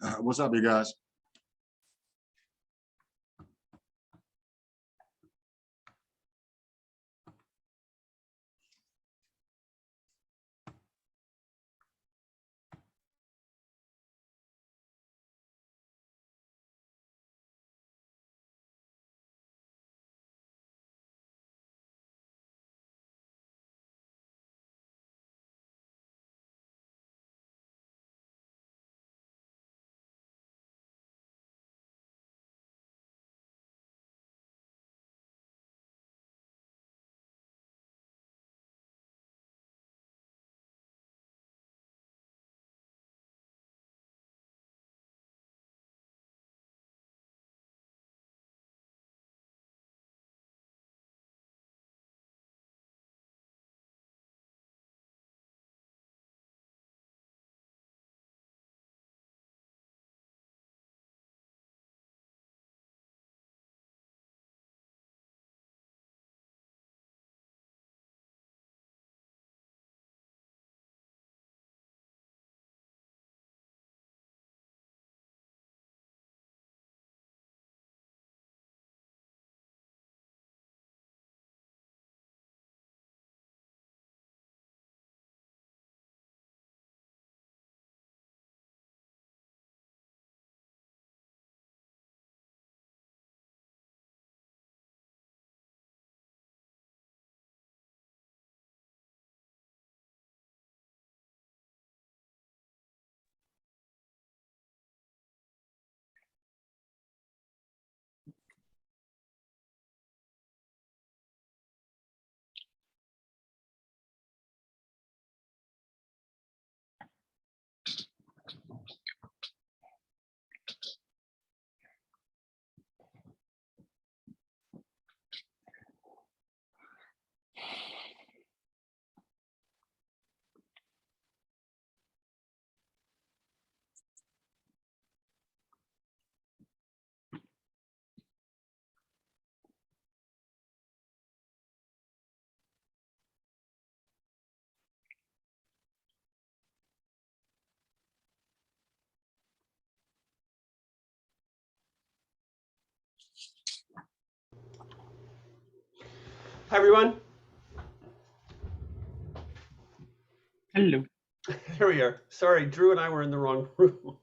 What's up, you guys? Hi, everyone. Hello. There we are. Sorry, Drew and I were in the wrong room.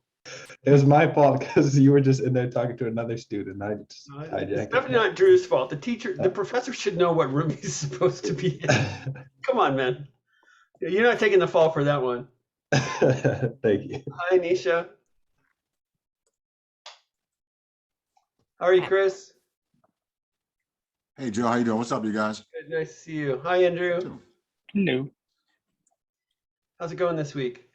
It was my fault because you were just in there talking to another student. I just It's hijacked definitely it. not Drew's fault. The professor should know what room he's supposed to be in. Come on, man. You're not taking the fall for that one. Thank you. Hi, Nisha. How are you, Chris? Hey, Joe, how you doing? What's up, you guys? Good, nice to see you. Hi, Andrew. Too. Hello. How's it going this week?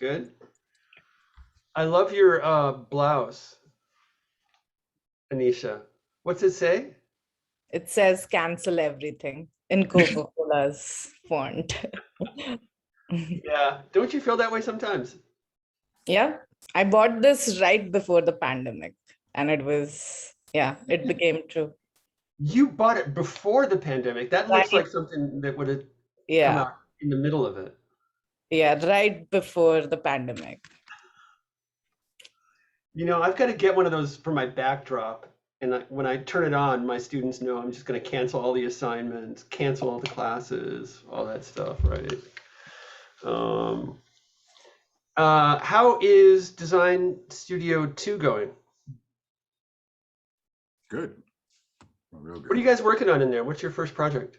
Good. I love your blouse, Anisha. What's it say? It says cancel everything in Coca-Cola's font. Yeah. Don't you feel that way sometimes? Yeah, I bought this right before the pandemic and it was, yeah, it became true. You bought it before the pandemic. That looks Right. like something that would have come Yeah, out in the middle of it. yeah, right before the pandemic. You know, I've got to get one of those for my backdrop. And when I turn it on, my students know I'm just going to cancel all the assignments, cancel all the classes, all that stuff, right? How is Design Studio 2 going? Good. Real good. What are you guys working on in there? What's your first project?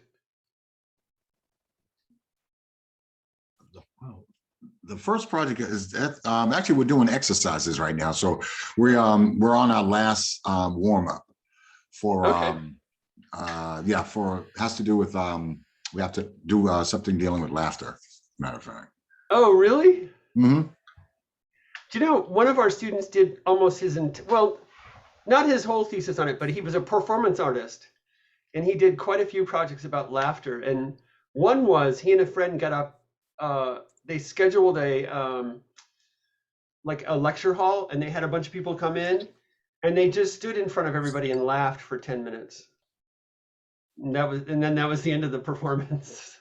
The first project is that actually we're doing exercises right now. So we're on our last warm up for Okay. has to do with we have to do something dealing with laughter, matter of fact. Oh, really? Mm-hmm. Do you know, one of our students did almost well, not his whole thesis on it, but he was a performance artist. And he did quite a few projects about laughter. And one was he and a friend got up, they scheduled a like a lecture hall, and they had a bunch of people come in, and they just stood in front of everybody and laughed for 10 minutes. And then that was the end of the performance.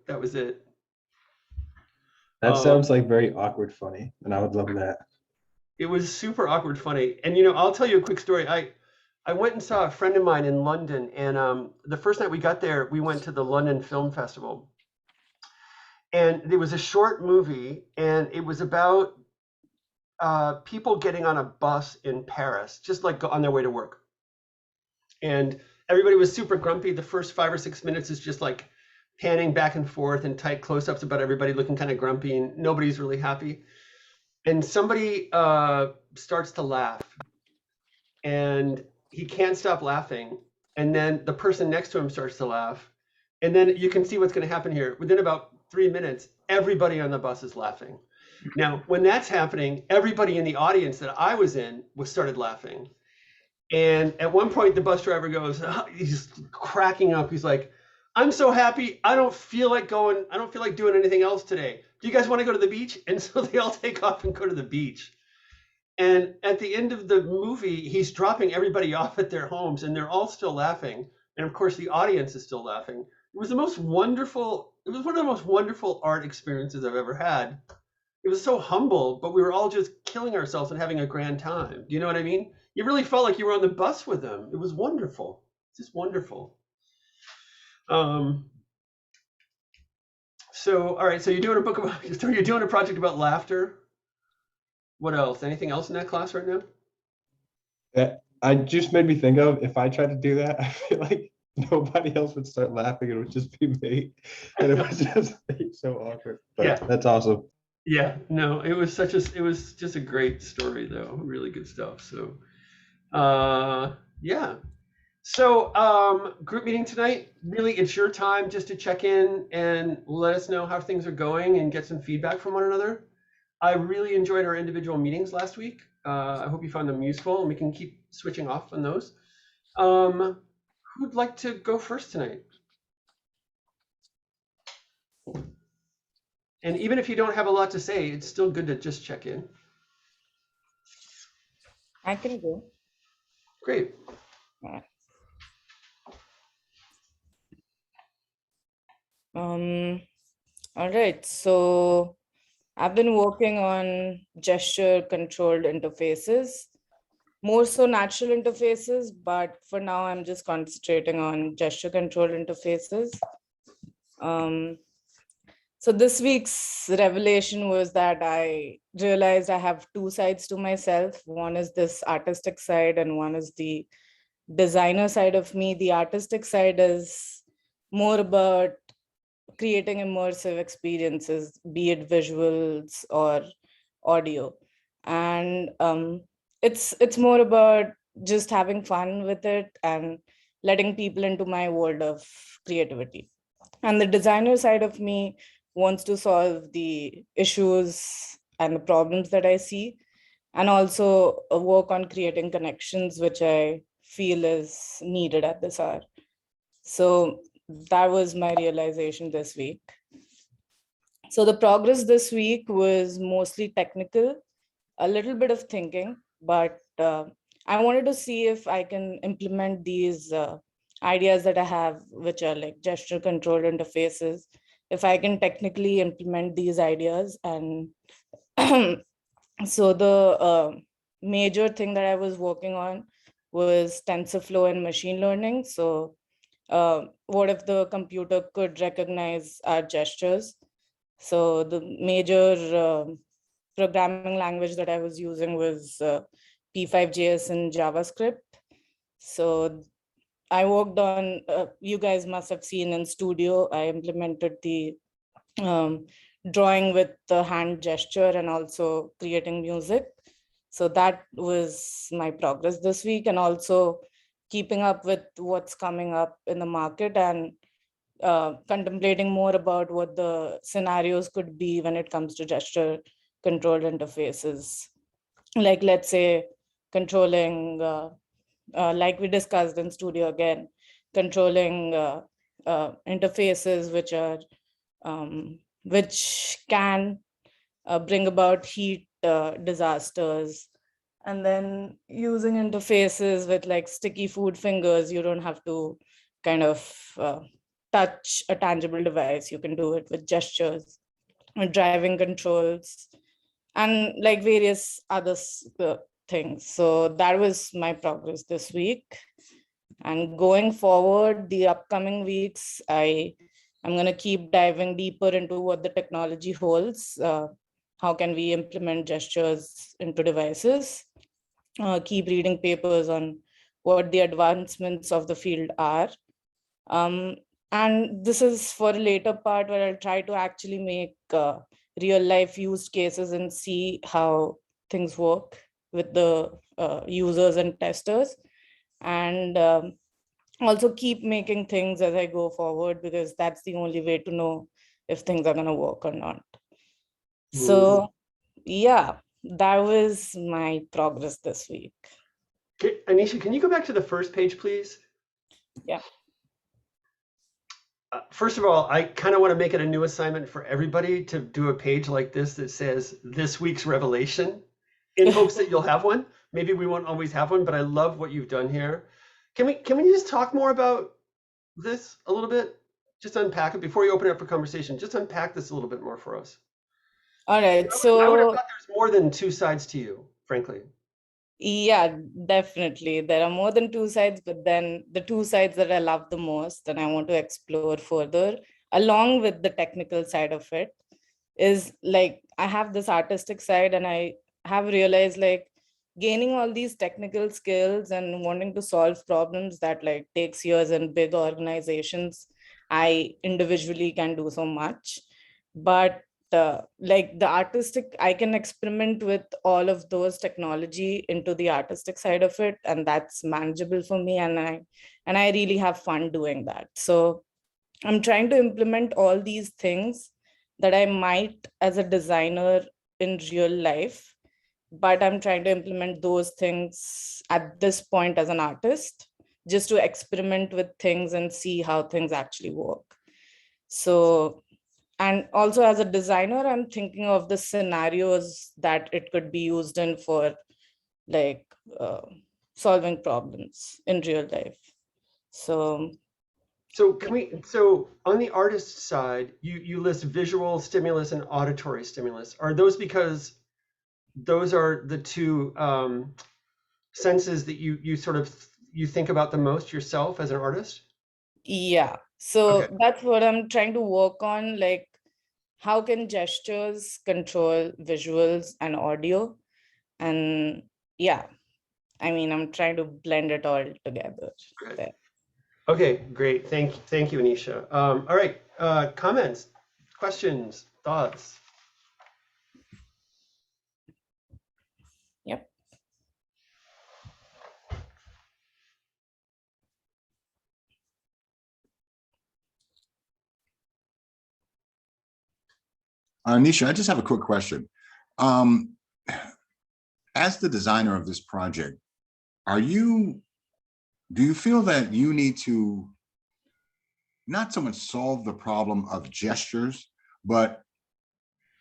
That was it. That sounds like very awkward funny, and I would love that. It was super awkward funny. And I'll tell you a quick story. I went and saw a friend of mine in London, and the first night we got there, we went to the London Film Festival. And there was a short movie, and it was about people getting on a bus in Paris, just like on their way to work. And everybody was super grumpy. The first 5 or 6 minutes is just like panning back and forth and tight close-ups about everybody looking kind of grumpy, and nobody's really happy. And somebody starts to laugh, and he can't stop laughing. And then the person next to him starts to laugh. And then you can see what's going to happen here. Within about 3 minutes, everybody on the bus is laughing. Now, when that's happening, everybody in the audience that I was in started laughing. And at one point, the bus driver goes, he's cracking up. He's like, I'm so happy. I don't feel like doing anything else today. Do you guys want to go to the beach? And so they all take off and go to the beach. And at the end of the movie, he's dropping everybody off at their homes, and they're all still laughing. And of course, the audience is still laughing. It was one of the most wonderful art experiences I've ever had. It was so humble, but we were all just killing ourselves and having a grand time. Do you know what I mean? You really felt like you were on the bus with them. It was wonderful. Just wonderful. So, all right. So you're doing a project about laughter. What else? Anything else in that class right now? I just made me think of, if I tried to do that, I feel like nobody else would start laughing. It would just be me, and it would just be so awkward. But Yeah. That's awesome. Yeah, no, it was just a great story though. Really good stuff. So, yeah. So, group meeting tonight, really it's your time just to check in and let us know how things are going and get some feedback from one another. I really enjoyed our individual meetings last week. I hope you found them useful, and we can keep switching off on those. Who'd like to go first tonight? And even if you don't have a lot to say, it's still good to just check in. I can go. Great. All right. So I've been working on gesture controlled interfaces, more so natural interfaces, but for now I'm just concentrating on gesture controlled interfaces. So this week's revelation was that I realized I have two sides to myself. One is this artistic side, and one is the designer side of me. The artistic side is more about creating immersive experiences, be it visuals or audio. And it's more about just having fun with it and letting people into my world of creativity. And the designer side of me wants to solve the issues and the problems that I see, and also work on creating connections, which I feel is needed at this hour. So that was my realization this week. So the progress this week was mostly technical, a little bit of thinking, but I wanted to see if I can implement these ideas that I have, which are like gesture controlled interfaces, if I can technically implement these ideas. And so the major thing that I was working on was TensorFlow and machine learning. So what if the computer could recognize our gestures? So the major programming language that I was using was P5.js and JavaScript. So I worked on, you guys must have seen in Studio, I implemented the drawing with the hand gesture and also creating music. So that was my progress this week, and also keeping up with what's coming up in the market and contemplating more about what the scenarios could be when it comes to gesture controlled interfaces. Like, let's say, controlling, like we discussed in Studio again, controlling interfaces which are which can bring about heat disasters, and then using interfaces with like sticky food fingers. You don't have to kind of touch a tangible device. You can do it with gestures. driving controls, and like various other things. So that was my progress this week. And going forward, the upcoming weeks, I'm going to keep diving deeper into what the technology holds. How can we implement gestures into devices? Keep reading papers on what the advancements of the field are. And this is for a later part where I'll try to actually make real life use cases and see how things work with the users and testers. And also keep making things as I go forward, because that's the only way to know if things are going to work or not. So yeah, that was my progress this week. Okay, Anisha, can you go back to the first page, please? Yeah. First of all, I kind of want to make it a new assignment for everybody to do a page like this that says this week's revelation, in hopes that you'll have one. Maybe we won't always have one, but I love what you've done here. Can we just talk more about this a little bit? Just unpack it before you open it up for conversation. Just unpack this a little bit more for us. All right. I would have So thought there's more than two sides to you, frankly. yeah, definitely. There are more than two sides, but then the two sides that I love the most and I want to explore further, along with the technical side of it, is like I have this artistic side, and I have realized like gaining all these technical skills and wanting to solve problems that like takes years in big organizations, I individually can do so much. But like the artistic, I can experiment with all of those technology into the artistic side of it, and that's manageable for me, and I really have fun doing that. So I'm trying to implement all these things that I might as a designer in real life, but I'm trying to implement those things at this point as an artist, just to experiment with things and see how things actually work. So, and also as a designer, I'm thinking of the scenarios that it could be used in for like solving problems in real life. So So on the artist side, you list visual stimulus and auditory stimulus. Are those because those are the two senses that you sort of you think about the most yourself as an artist? yeah, so Okay. that's what I'm trying to work on. Like, how can gestures control visuals and audio? And yeah, I mean, I'm trying to blend it all together Good. there. Okay, great. Thank you, Anisha. All right, comments, questions, thoughts? Yep. Nisha, I just have a quick question. As the designer of this project, do you feel that you need to not so much solve the problem of gestures, but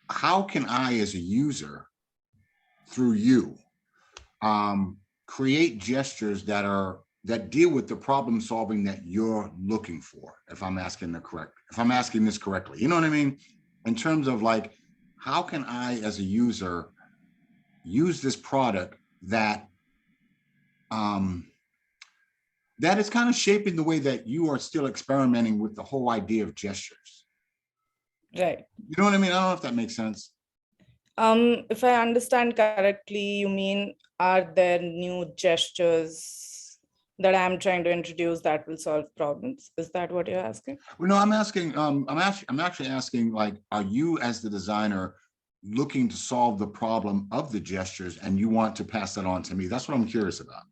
how can I, as a user, through you, create gestures that deal with the problem solving that you're looking for? If I'm asking this correctly, you know what I mean? In terms of like, how can I, as a user, use this product that that is kind of shaping the way that you are still experimenting with the whole idea of gestures. Right. You know what I mean? I don't know if that makes sense. If I understand correctly, you mean, are there new gestures that I'm trying to introduce that will solve problems? Is that what you're asking? Well, no, I'm asking, I'm actually asking, like, are you as the designer looking to solve the problem of the gestures and you want to pass that on to me? That's what I'm curious about.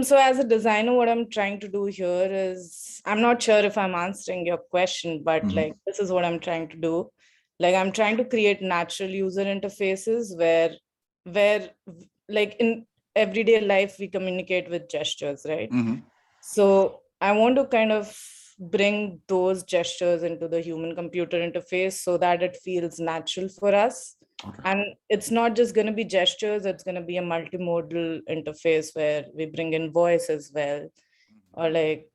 So as a designer, what I'm trying to do here is, I'm not sure if I'm answering your question, but like, this is what I'm trying to do. Like, I'm trying to create natural user interfaces where like in everyday life, we communicate with gestures, right? So I want to kind of bring those gestures into the human computer interface so that it feels natural for us. Okay. And it's not just going to be gestures, it's going to be a multimodal interface where we bring in voice as well. Or like,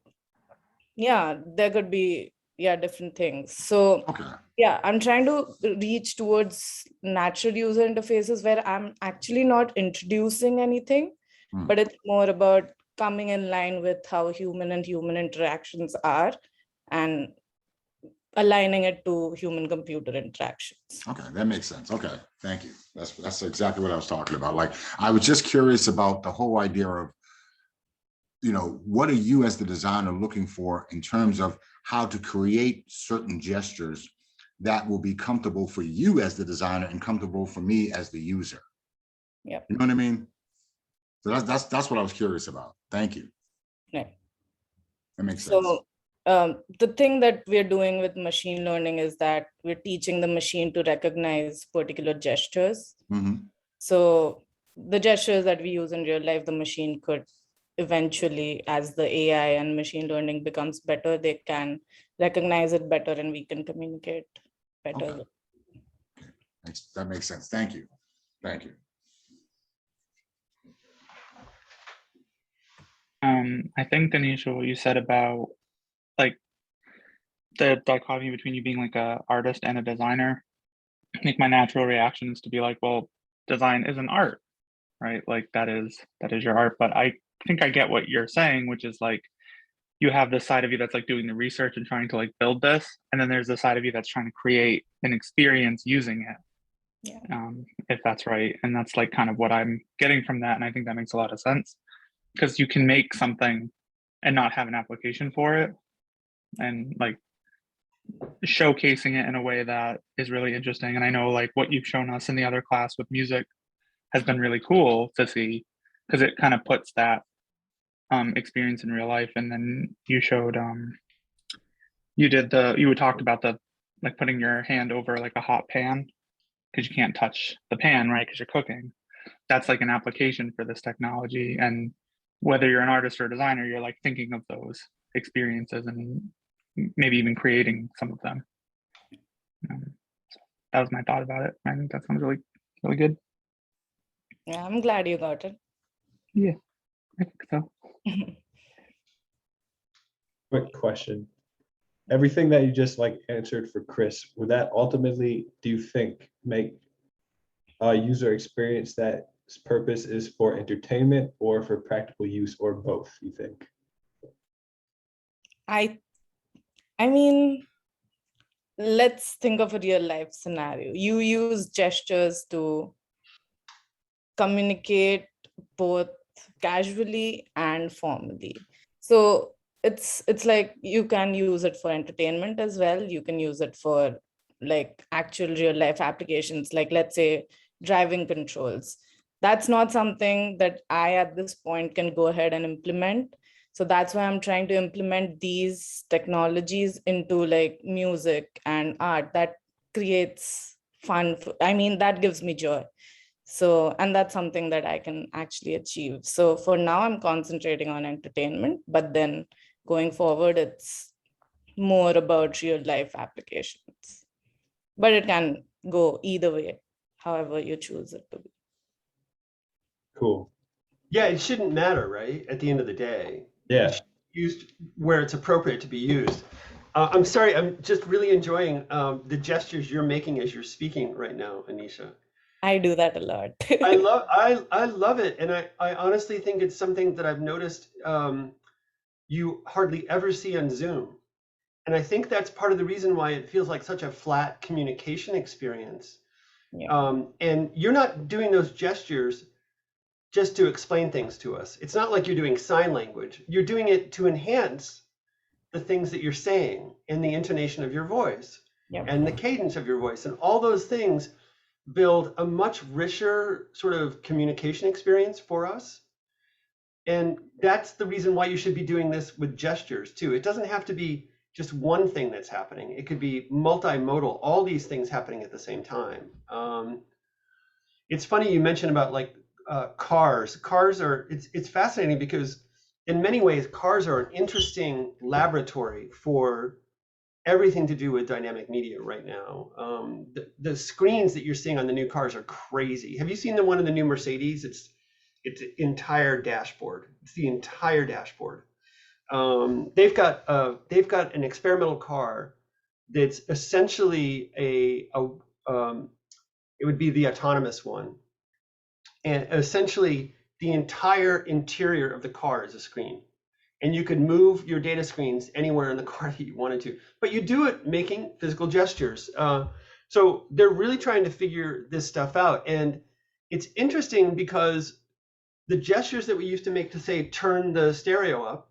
yeah, there could be yeah, different things. So Okay, yeah, I'm trying to reach towards natural user interfaces where I'm actually not introducing anything, Hmm. but it's more about coming in line with how human and human interactions are and aligning it to human computer interactions. okay, that makes sense. Okay, thank you. That's exactly what I was talking about. Like, I was just curious about the whole idea of, what are you as the designer looking for in terms of how to create certain gestures that will be comfortable for you as the designer and comfortable for me as the user. Yeah. You know what I mean? So that's what I was curious about. Thank you. Yeah. That makes sense. So the thing that we're doing with machine learning is that we're teaching the machine to recognize particular gestures. Mm-hmm. So the gestures that we use in real life, the machine could eventually, as the AI and machine learning becomes better, they can recognize it better and we can communicate better. Okay. That makes sense. Thank you. Thank you. I think, Anisha, what you said about like the dichotomy between you being like a artist and a designer, I think my natural reaction is to be like, well, design is an art, right? Like that is your art. But I think I get what you're saying, which is like you have this side of you that's like doing the research and trying to like build this, and then there's the side of you that's trying to create an experience using it. Yeah. If that's right. And that's like kind of what I'm getting from that. And I think that makes a lot of sense because you can make something and not have an application for it, and like showcasing it in a way that is really interesting. And I know like what you've shown us in the other class with music has been really cool to see because it kind of puts that experience in real life. And then you showed you talked about the like putting your hand over like a hot pan because you can't touch the pan, right? Because you're cooking. That's like an application for this technology. And whether you're an artist or a designer, you're like thinking of those experiences and maybe even creating some of them. So that was my thought about it. I think that sounds really, really good. Yeah, I'm glad you got it. Yeah, I think so. Quick question. Everything that you just like answered for Chris, would that ultimately, do you think, make a user experience that its purpose is for entertainment or for practical use, or both, you think? I mean, let's think of a real life scenario. You use gestures to communicate both casually and formally. So it's like you can use it for entertainment as well. You can use it for like actual real life applications, like let's say driving controls. That's not something that I at this point can go ahead and implement. So that's why I'm trying to implement these technologies into like music and art that creates fun. I mean, that gives me joy. So, and that's something that I can actually achieve. So for now, I'm concentrating on entertainment, but then going forward, it's more about real life applications. But it can go either way, however you choose it to be. Cool. Yeah, it shouldn't matter, right? At the end of the day, Yeah. it should be used where it's appropriate to be used. I'm sorry, I'm just really enjoying the gestures you're making as you're speaking right now, Anisha. I do that a lot. I love it, and I honestly think it's something that I've noticed you hardly ever see on Zoom, and I think that's part of the reason why it feels like such a flat communication experience. Yeah. And you're not doing those gestures just to explain things to us. It's not like you're doing sign language. You're doing it to enhance the things that you're saying and the intonation of your voice Yep. and the cadence of your voice, and all those things build a much richer sort of communication experience for us. And that's the reason why you should be doing this with gestures too. It doesn't have to be just one thing that's happening. It could be multimodal, all these things happening at the same time. It's funny you mentioned about like cars. Cars are, it's fascinating because in many ways, cars are an interesting laboratory for everything to do with dynamic media right now. The screens that you're seeing on the new cars are crazy. Have you seen the one in the new Mercedes? It's the entire dashboard. It's the entire dashboard. they've got an experimental car that's essentially it would be the autonomous one, and essentially the entire interior of the car is a screen, and you could move your data screens anywhere in the car that you wanted to, but you do it making physical gestures. So they're really trying to figure this stuff out, and it's interesting because the gestures that we used to make to say turn the stereo up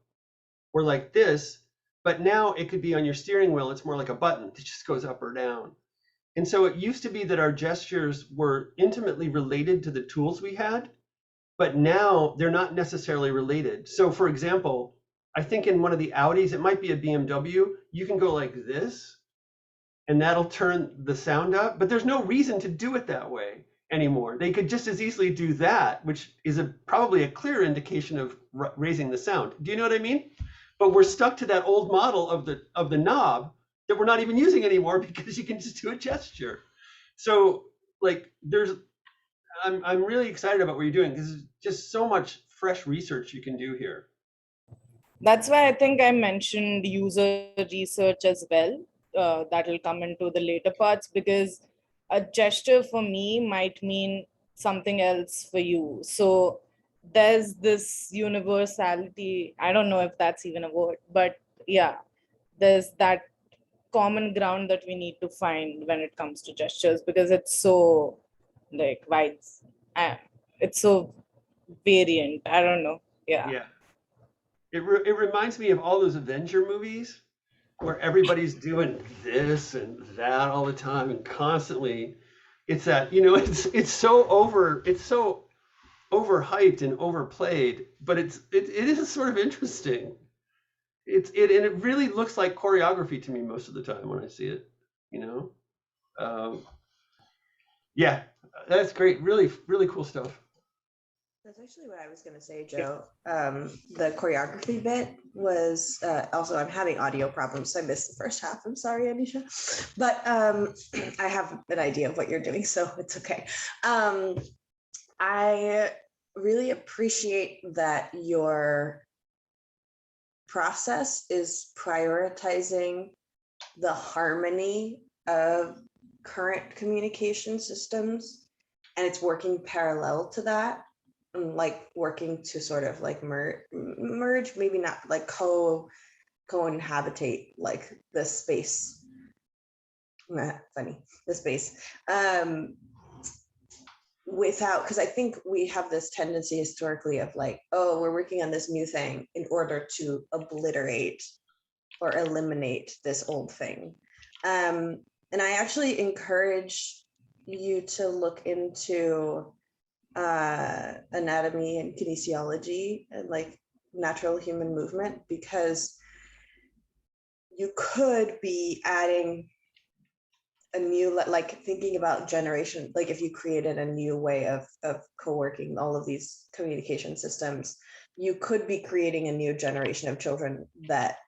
were like this, but now it could be on your steering wheel. It's more like a button. It just goes up or down. And so it used to be that our gestures were intimately related to the tools we had, but now they're not necessarily related. So for example, I think in one of the Audis, it might be a BMW, you can go like this, and that'll turn the sound up, but there's no reason to do it that way anymore. They could just as easily do that, which is probably a clear indication of raising the sound. Do you know what I mean? But we're stuck to that old model of the knob that we're not even using anymore because you can just do a gesture. So like I'm really excited about what you're doing because there's just so much fresh research you can do here. That's why I think I mentioned user research as well. That will come into the later parts, because a gesture for me might mean something else for you. So there's this universality. I don't know if that's even a word, but yeah, there's that common ground that we need to find when it comes to gestures, because it's so like wide, it's so variant. I don't know. Yeah. Yeah. It reminds me of all those Avenger movies where everybody's doing this and that all the time and constantly. It's that, it's so overhyped and overplayed, but it is sort of interesting. And it really looks like choreography to me most of the time when I see it, yeah, that's great. Really, really cool stuff. That's actually what I was going to say, Joe. The choreography bit was also, I'm having audio problems, so I missed the first half. I'm sorry, Anisha. But I have an idea of what you're doing, so it's okay. I really appreciate that your process is prioritizing the harmony of current communication systems, and it's working parallel to that. Like working to sort of like merge, maybe not like co-inhabitate like the space. Funny, the space. Without, because I think we have this tendency historically of like, oh, we're working on this new thing in order to obliterate or eliminate this old thing. And I actually encourage you to look into anatomy and kinesiology and like natural human movement, because you could be adding a new, like thinking about generation, like if you created a new way of co-working all of these communication systems, you could be creating a new generation of children that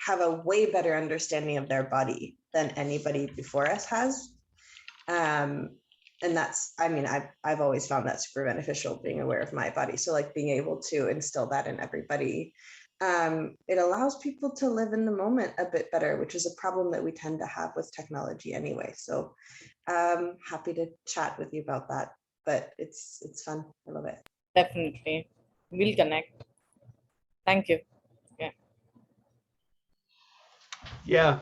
have a way better understanding of their body than anybody before us has. And that's, I mean, I've always found that super beneficial, being aware of my body. So like being able to instill that in everybody, it allows people to live in the moment a bit better, which is a problem that we tend to have with technology anyway. So happy to chat with you about that, but it's fun. I love it. Definitely. We'll connect. Thank you. Yeah. Yeah.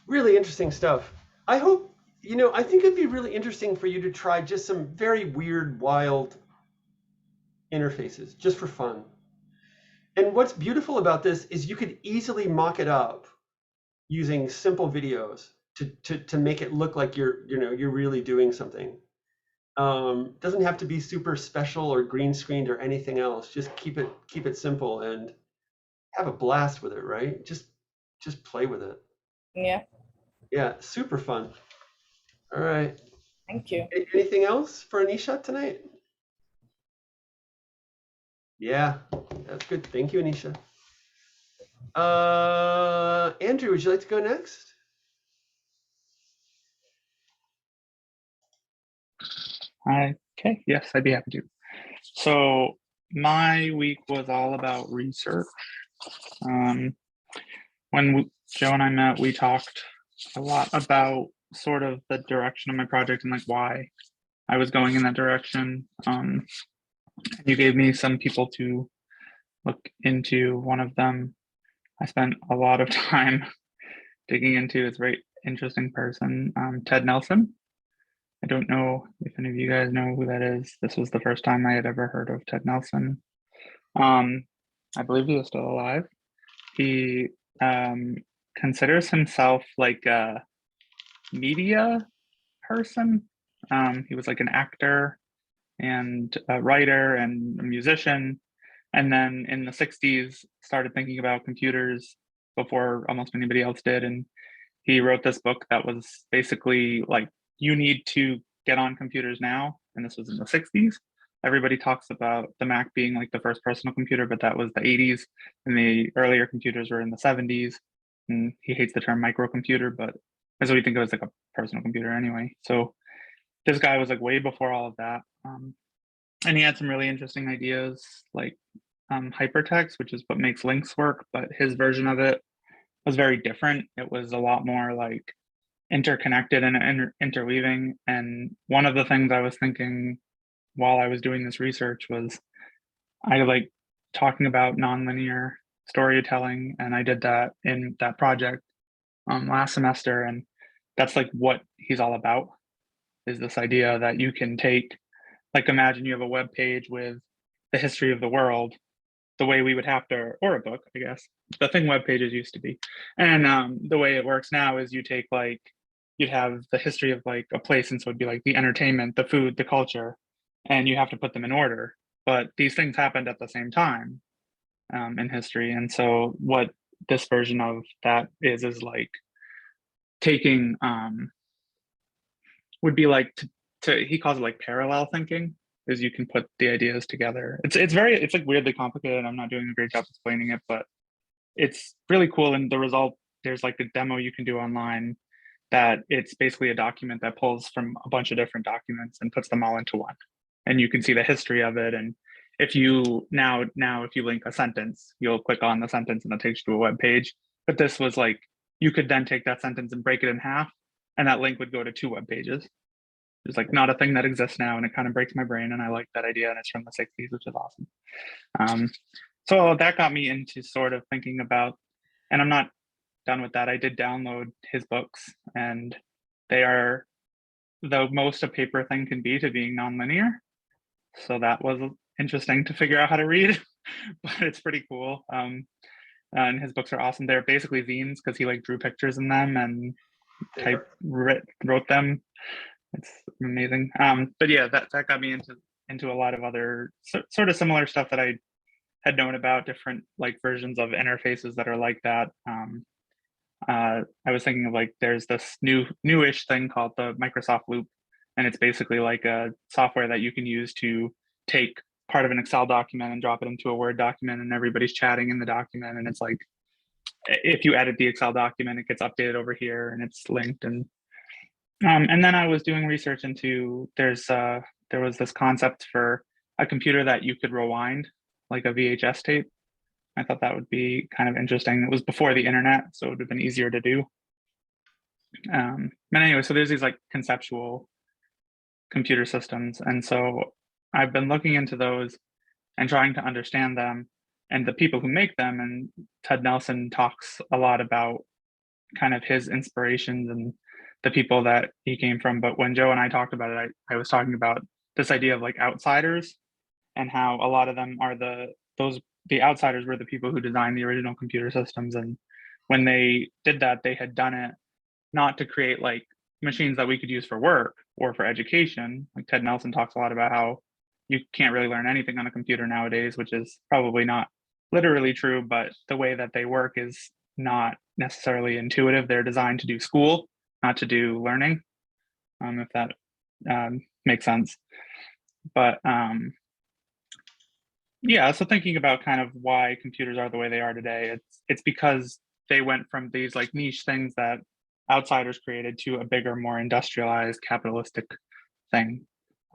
Really interesting stuff. I hope, I think it'd be really interesting for you to try just some very weird, wild interfaces just for fun. And what's beautiful about this is you could easily mock it up using simple videos to make it look like you're really doing something. Doesn't have to be super special or green screened or anything else. Just keep it simple and have a blast with it, right? Just play with it. Yeah. Yeah, super fun. All right. Thank you. Anything else for Anisha tonight? Yeah, that's good. Thank you, Anisha. Andrew, would you like to go next? Okay, yes, I'd be happy to. So my week was all about research. When Joe and I met, we talked a lot about sort of the direction of my project and like why I was going in that direction. You gave me some people to look into. One of them I spent a lot of time digging into. It's a very interesting person, Ted Nelson. I don't know if any of you guys know who that is. This was the first time I had ever heard of Ted Nelson. I believe he is still alive. He considers himself like a media person. He was like an actor and a writer and a musician. And then in the 60s, started thinking about computers before almost anybody else did. And he wrote this book that was basically like, you need to get on computers now. And this was in the 60s. Everybody talks about the Mac being like the first personal computer, but that was the 80s. And the earlier computers were in the 70s. And he hates the term microcomputer, but that's what we think of as like a personal computer anyway. So this guy was like way before all of that. And he had some really interesting ideas like hypertext, which is what makes links work, but his version of it was very different. It was a lot more like interconnected and interweaving. And one of the things I was thinking while I was doing this research was I like talking about nonlinear storytelling, and I did that in that project last semester. And that's like what he's all about, is this idea that you can take, like, imagine you have a web page with the history of the world, the way we would have to, or a book, I guess, the thing web pages used to be. And the way it works now is you take like, you'd have the history of like a place, and so it'd be like the entertainment, the food, the culture, and you have to put them in order. But these things happened at the same time in history. And so what this version of that is like taking, would be like to he calls it like parallel thinking, is you can put the ideas together. It's like weirdly complicated. I'm not doing a great job explaining it, but it's really cool. And the result, there's like a demo you can do online that it's basically a document that pulls from a bunch of different documents and puts them all into one. And you can see the history of it. And if you now if you link a sentence, you'll click on the sentence and it takes you to a web page. But this was like, you could then take that sentence and break it in half, and that link would go to 2 web pages. It's like not a thing that exists now, and it kind of breaks my brain. And I like that idea, and it's from the 60s, which is awesome. So that got me into sort of thinking about, and I'm not done with that. I did download his books, and they are the most a paper thing can be to being nonlinear. So that was interesting to figure out how to read, but it's pretty cool. And his books are awesome. They're basically zines because he like drew pictures in them and wrote them. It's amazing. But yeah, that got me into a lot of other sort of similar stuff that I had known about, different like versions of interfaces that are like that. I was thinking of like, there's this newish thing called the Microsoft Loop, and it's basically like a software that you can use to take part of an Excel document and drop it into a Word document, and everybody's chatting in the document. And it's like, if you edit the Excel document, it gets updated over here and it's linked. And then I was doing research into, there was this concept for a computer that you could rewind, like a VHS tape. I thought that would be kind of interesting. It was before the internet, so it would have been easier to do. But anyway, so there's these like conceptual computer systems. And so I've been looking into those and trying to understand them and the people who make them. And Ted Nelson talks a lot about kind of his inspirations and the people that he came from. But when Joe and I talked about it, I was talking about this idea of like outsiders, and how a lot of them are the outsiders were the people who designed the original computer systems. And when they did that, they had done it not to create like machines that we could use for work or for education. Like Ted Nelson talks a lot about how you can't really learn anything on a computer nowadays, which is probably not literally true, but the way that they work is not necessarily intuitive. They're designed to do school, not to do learning, if that makes sense. But yeah, so thinking about kind of why computers are the way they are today, it's because they went from these like niche things that outsiders created to a bigger, more industrialized, capitalistic thing.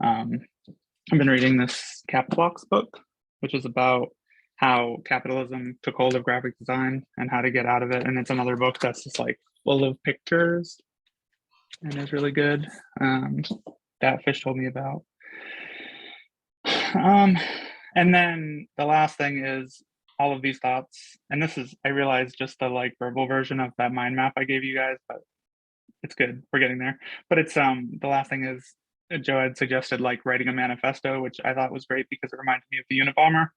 I've been reading this Capblox book, which is about how capitalism took hold of graphic design and how to get out of it. And it's another book that's just like full of pictures and is really good. That Fish told me about. And then the last thing is all of these thoughts. And this is, I realize, just the like verbal version of that mind map I gave you guys, but it's good. We're getting there. But it's the last thing is Joe had suggested like writing a manifesto, which I thought was great because it reminded me of the Unabomber.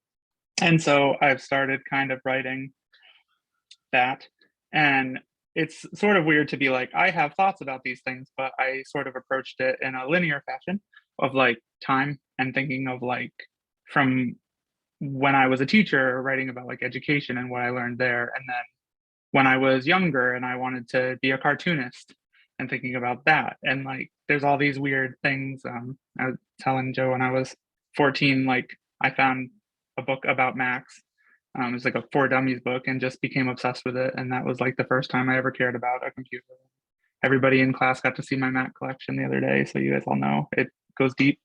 And so I've started kind of writing that. And it's sort of weird to be like, I have thoughts about these things, but I sort of approached it in a linear fashion of like time and thinking of like from when I was a teacher, writing about like education and what I learned there. And then when I was younger and I wanted to be a cartoonist and thinking about that. And like, there's all these weird things. I was telling Joe when I was 14, like I found a book about Macs. It was like a For Dummies book and just became obsessed with it. And that was like the first time I ever cared about a computer. Everybody in class got to see my Mac collection the other day. So you guys all know it goes deep,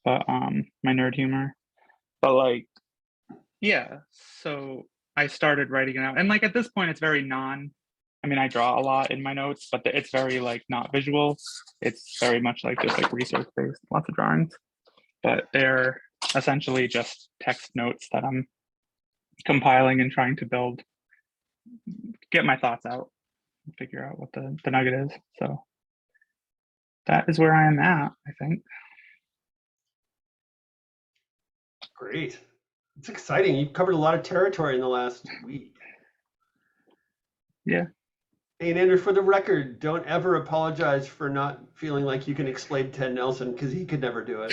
but my nerd humor. But like, yeah, so I started writing it out. And like at this point, it's very I mean, I draw a lot in my notes, but it's very like not visual. It's very much like just like research based, lots of drawings, but they're essentially just text notes that I'm compiling and trying to build, get my thoughts out, figure out what the nugget is. So that is where I am at, I think. Great. It's exciting. You've covered a lot of territory in the last week. Yeah. And Andrew, for the record, don't ever apologize for not feeling like you can explain Ted Nelson, because he could never do it.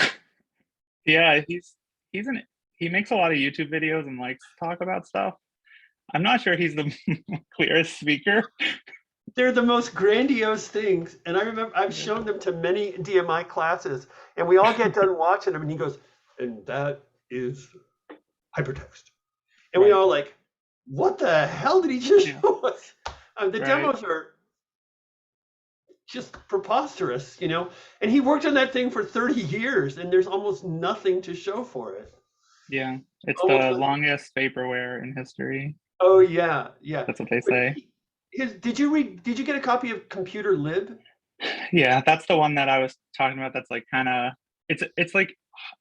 Yeah, he makes a lot of YouTube videos and likes to talk about stuff. I'm not sure he's the clearest speaker. They're the most grandiose things. And I remember I've shown them to many DMI classes, and we all get done watching them, and he goes, and that is hypertext. And we all like, what the hell did he just show us? The demos are just preposterous, you know? And he worked on that thing for 30 years, and there's almost nothing to show for it. Yeah, it's Almost the longest vaporware in history. Oh, yeah, yeah. That's what they say. Did you get a copy of Computer Lib? Yeah, that's the one that I was talking about. That's like kind of, it's like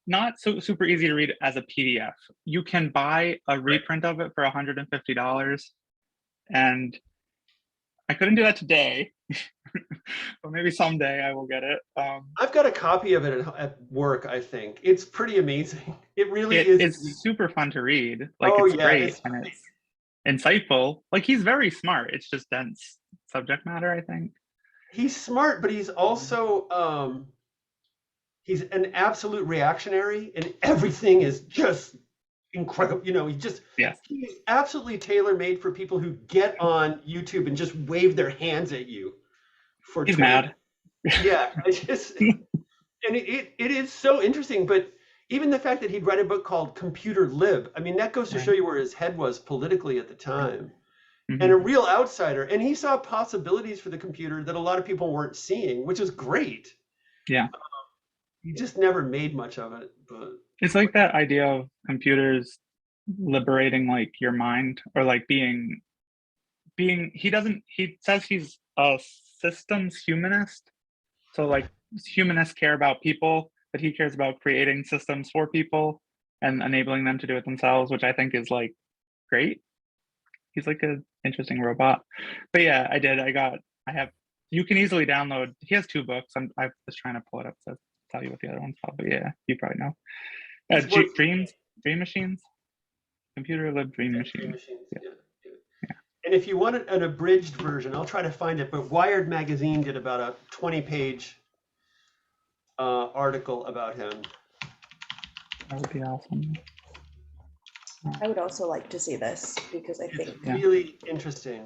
not so super easy to read as a PDF. You can buy a reprint of it for $150, and I couldn't do that today, but maybe someday I will get it. I've got a copy of it at work, I think. It's pretty amazing. It really is. It's super fun to read. Like, Oh, it's yeah, great and it's insightful. Like, he's very smart. It's just dense subject matter, I think. He's smart, but he's also he's an absolute reactionary, and everything is just incredible. You know, he's absolutely tailor-made for people who get on YouTube and just wave their hands at you for He's 20 mad. Yeah, and it is so interesting. But even the fact that he'd write a book called Computer Lib, I mean, that goes to show you where his head was politically at the time. Mm-hmm. And a real outsider. And he saw possibilities for the computer that a lot of people weren't seeing, which is great. Yeah. He just never made much of it. But it's like that idea of computers liberating like your mind, or like being he says he's a systems humanist. So like humanists care about people, but he cares about creating systems for people and enabling them to do it themselves, which I think is like great. He's like an interesting robot. But yeah, you can easily download. He has 2 books. I was trying to pull it up to tell you what the other one's called, but yeah, you probably know. Dream Machines, Computer Lib Dream Machines. Yeah. And if you want an abridged version, I'll try to find it. But Wired magazine did about a 20-page article about him. That would be awesome. I would also like to see this, because I think really interesting.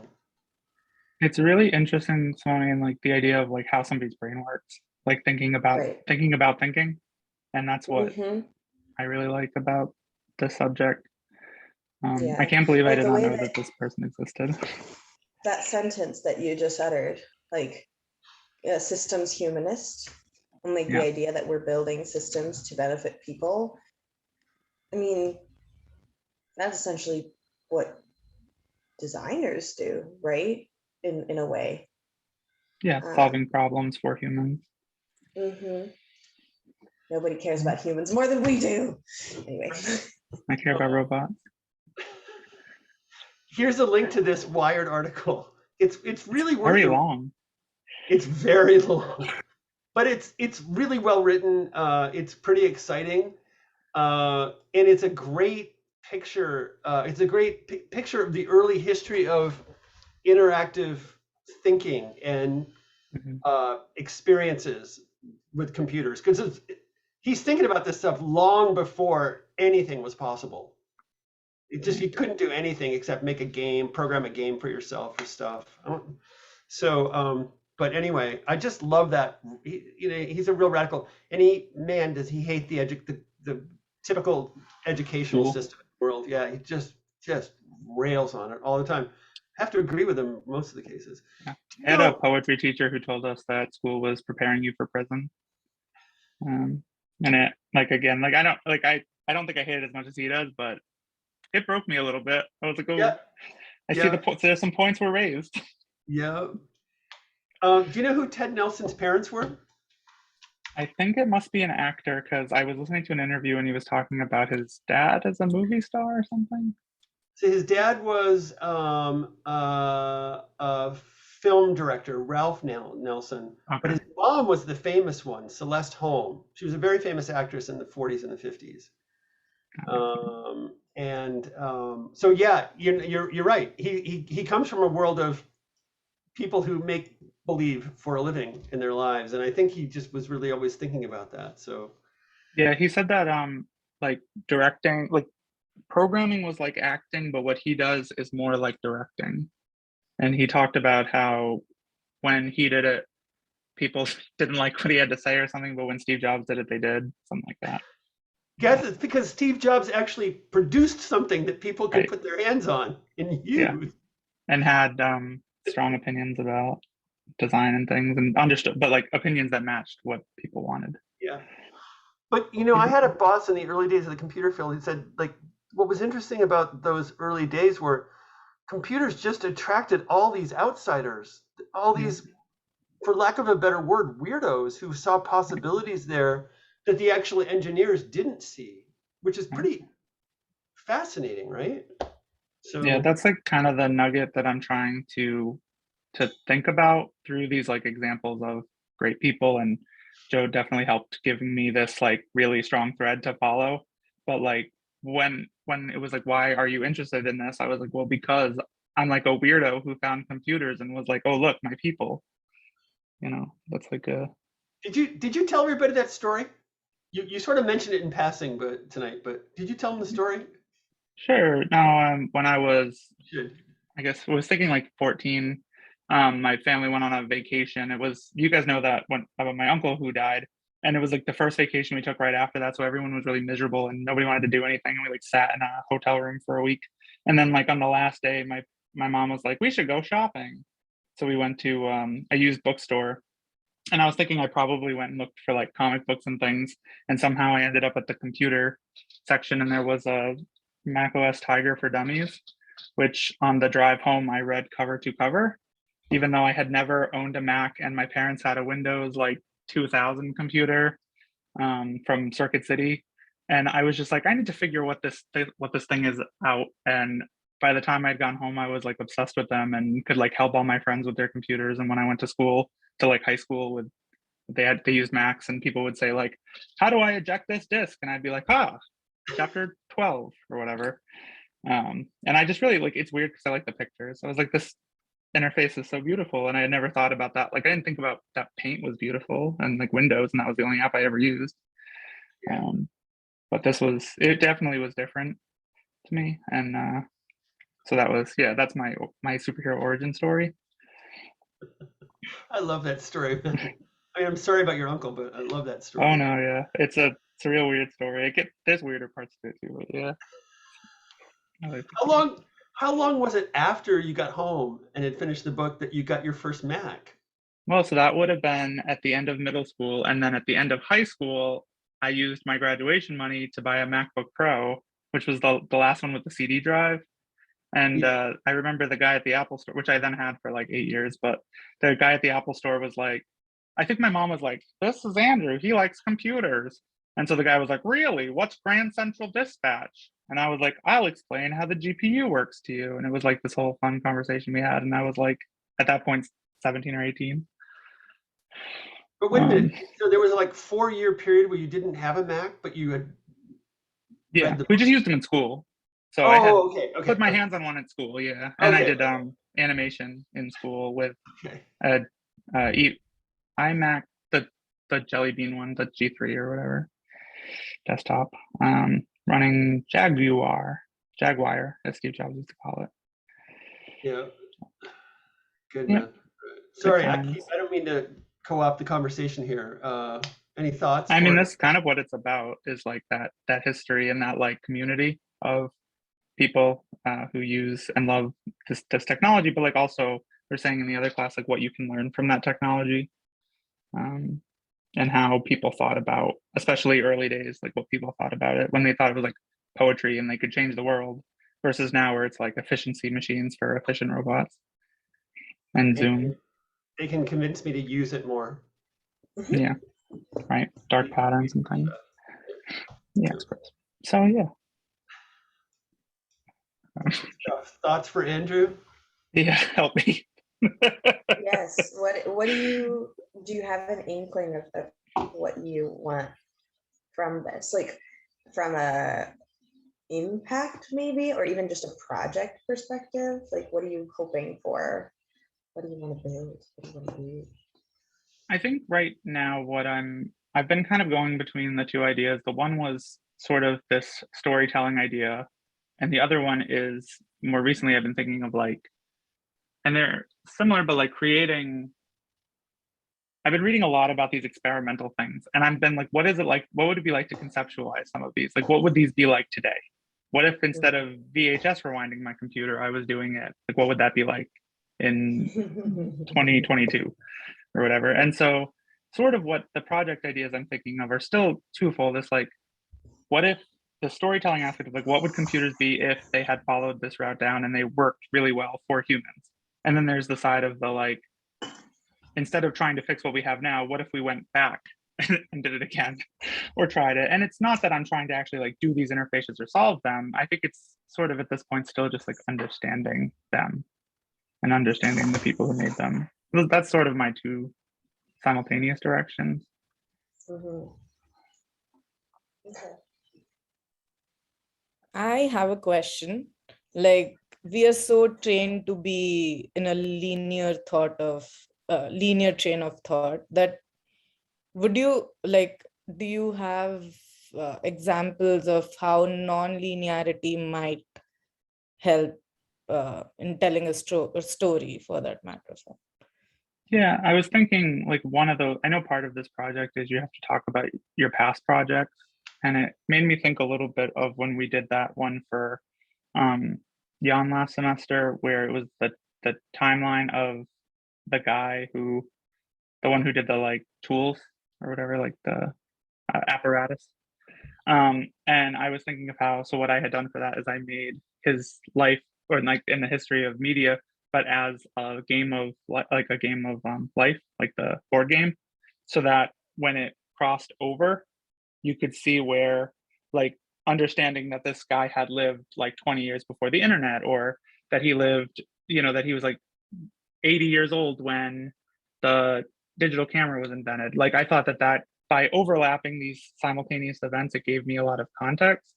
It's really interesting, Simone, and like the idea of like how somebody's brain works, like thinking about thinking, and that's what I really like about this subject. I can't believe I did not know that this person existed. That sentence that you just uttered, like a systems humanist, and like the idea that we're building systems to benefit people. I mean, that's essentially what designers do, right? In a way. Yeah, solving problems for humans. Mm-hmm. Nobody cares about humans more than we do. Anyway. I care about robots. Here's a link to this Wired article. It's really worth Very it. long. It's very long, but it's really well written. It's pretty exciting, and it's a great picture. It's a great picture of the early history of interactive thinking and experiences with computers. Because he's thinking about this stuff long before anything was possible. It just, you couldn't do anything except make a game, program a game for yourself or stuff. But anyway, I just love that. He's a real radical, and does he hate the typical educational Cool. system in the world? Yeah, he just rails on it all the time. I have to agree with him most of the cases. Yeah. I had a poetry teacher who told us that school was preparing you for prison. And it, like, again, like, I don't think I hate it as much as he does, but it broke me a little bit. I was like, oh, Yeah. I see there's some points were raised. Yeah. Do you know who Ted Nelson's parents were? I think it must be an actor, because I was listening to an interview and he was talking about his dad as a movie star or something. So his dad was a film director, Ralph Nelson, Okay. but his mom was the famous one, Celeste Holm. She was a very famous actress in the 40s and the 50s. So yeah, you're right. He comes from a world of people who make believe for a living in their lives, and I think he just was really always thinking about that. So yeah, he said that like directing, like programming was like acting, but what he does is more like directing. And he talked about how when he did it, people didn't like what he had to say or something, but when Steve Jobs did it, they did, something like that. yes, it's because Steve Jobs actually produced something that people could Right. put their hands on and use. Yeah. And had strong opinions about design and things, and understood, but like opinions that matched what people wanted. Yeah. But I had a boss in the early days of the computer field who said, like, what was interesting about those early days were computers just attracted all these outsiders, all these, for lack of a better word, weirdos who saw possibilities there that the actual engineers didn't see, which is pretty fascinating, right? So yeah, that's like kind of the nugget that I'm trying to think about through these like examples of great people, and Joe definitely helped giving me this like really strong thread to follow. But like when it was like, why are you interested in this? I was like, well, because I'm like a weirdo who found computers and was like, oh look, my people. That's like a. Did you tell everybody that story? You sort of mentioned it in passing, tonight, but did you tell them the story? Sure. Now, when I was, Good. I guess I was thinking like 14, my family went on a vacation. It was, you guys know that when about my uncle who died, and it was like the first vacation we took right after that. So everyone was really miserable and nobody wanted to do anything. And we like sat in a hotel room for a week. And then like on the last day, my mom was like, we should go shopping. So we went to a used bookstore. And I was thinking I probably went and looked for like comic books and things. And somehow I ended up at the computer section, and there was a macOS Tiger for Dummies, which on the drive home I read cover to cover, even though I had never owned a Mac, and my parents had a Windows like 2000 computer from Circuit City. And I was just like, I need to figure what this thing is out. And by the time I'd gone home, I was like obsessed with them and could like help all my friends with their computers. And when I went to school, to like high school, they used Macs, and people would say like, how do I eject this disk? And I'd be like, chapter 12 or whatever. And I just really like, it's weird because I like the pictures. I was like, this interface is so beautiful, and I had never thought about that. Like I didn't think about that Paint was beautiful and like Windows, and that was the only app I ever used. But it definitely was different to me. And so that's my superhero origin story. I love that story. I mean, I'm sorry about your uncle, but I love that story. Oh no, yeah, it's a real weird story. There's weirder parts to it too, but yeah. How long was it after you got home and had finished the book that you got your first Mac? Well, so that would have been at the end of middle school, and then at the end of high school, I used my graduation money to buy a MacBook Pro, which was the last one with the CD drive. And I remember the guy at the Apple store, which I then had for like 8 years, but the guy at the Apple store was like, I think my mom was like, this is Andrew, he likes computers. And so the guy was like, really, what's Grand Central Dispatch? And I was like, I'll explain how the GPU works to you. And it was like this whole fun conversation we had. And I was like, at that point, 17 or 18. But wait a minute. So there was like 4-year period where you didn't have a Mac, but you had Yeah, we just used them in school. So oh, I had okay, okay. put my hands on one at school, yeah. And I Okay. did animation in school with Okay. iMac, the Jelly Bean one, the G3 or whatever, desktop, running Jaguar, as Steve Jobs used to call it. Yeah. Good, Yeah. man. Sorry, I times. don't mean to co-opt the conversation here. Any thoughts? I mean, or- that's kind of what it's about, is like that history and that like community of people who use and love this technology, but like also we're saying in the other class, like what you can learn from that technology, and how people thought about, especially early days, like what people thought about it when they thought it was like poetry and they could change the world, versus now where it's like efficiency machines for efficient robots and Zoom. They can convince me to use it more. Yeah, right. Dark patterns and things. Yeah, so yeah. Thoughts for Andrew? Yeah, help me. Yes. What do you have an inkling of what you want from this? Like from a impact maybe, or even just a project perspective? Like what are you hoping for? What do you want to build? What do you want to do? I think right now I've been kind of going between the two ideas. The one was sort of this storytelling idea, and the other one is more recently I've been thinking of like, and they're similar, but like creating. I've been reading a lot about these experimental things, and I've been like, what is it like? What would it be like to conceptualize some of these? Like, what would these be like today? What if instead of VHS rewinding my computer, I was doing it? Like, what would that be like in 2022 or whatever? And so, sort of what the project ideas I'm thinking of are still twofold. It's like, what if the storytelling aspect of like, what would computers be if they had followed this route down and they worked really well for humans? And then there's the side of the like, instead of trying to fix what we have now, what if we went back and did it again or tried it? And it's not that I'm trying to actually like do these interfaces or solve them. I think it's sort of at this point still just like understanding them and understanding the people who made them. That's sort of my two simultaneous directions. Mhm. Okay. I have a question. Like, we are so trained to be in a linear train of thought that would you like, do you have examples of how non-linearity might help in telling a story for that matter? Yeah, I was thinking like one of those, I know part of this project is you have to talk about your past projects. And it made me think a little bit of when we did that one for Jan last semester, where it was the timeline of the guy the one who did the like tools or whatever, like the apparatus. And I was thinking of how, so what I had done for that is I made his life, or like in the history of media, but as a game of life, like the board game, so that when it crossed over, you could see where, like, understanding that this guy had lived like 20 years before the internet, or that he lived, that he was like 80 years old when the digital camera was invented. Like, I thought that by overlapping these simultaneous events, it gave me a lot of context.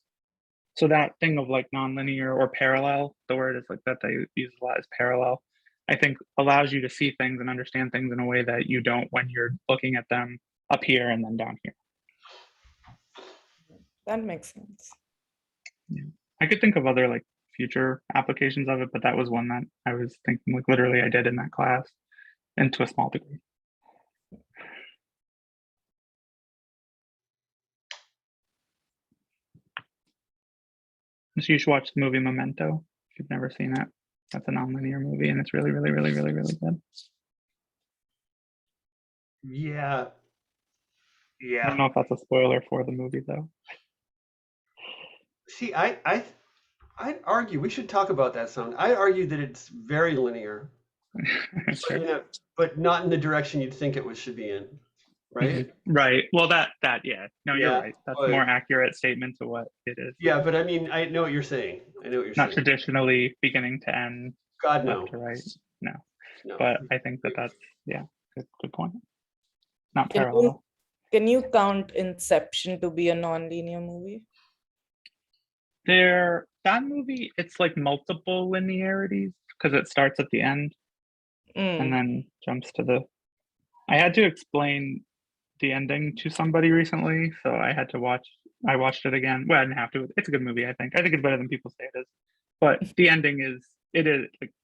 So that thing of like nonlinear or parallel, the word is like that they use a lot is parallel, I think allows you to see things and understand things in a way that you don't when you're looking at them up here and then down here. That makes sense. Yeah. I could think of other like future applications of it, but that was one that I was thinking like literally I did in that class, and to a small degree. So you should watch the movie Memento if you've never seen it. That's a nonlinear movie, and it's really, really, really, really, really good. Yeah. I don't know if that's a spoiler for the movie though. See, I'd argue we should talk about that some. I'd argue that it's very linear, Sure. but not in the direction you'd think it should be in, right? Right. Well, yeah. No, you're Yeah, right. That's but- a more accurate statement to what it is. Yeah, but I mean, I know what you're saying. I know what you're Not saying. traditionally beginning to end, God, no. left to right. No. No. But I think that's good point. Not Can you, parallel. can you count Inception to be a non-linear movie? That movie, it's like multiple linearities because it starts at the end and Mm. then jumps to the. I had to explain the ending to somebody recently, so I watched it again. Well, I didn't have to. It's a good movie, I think. I think it's better than people say it is. But the ending is like,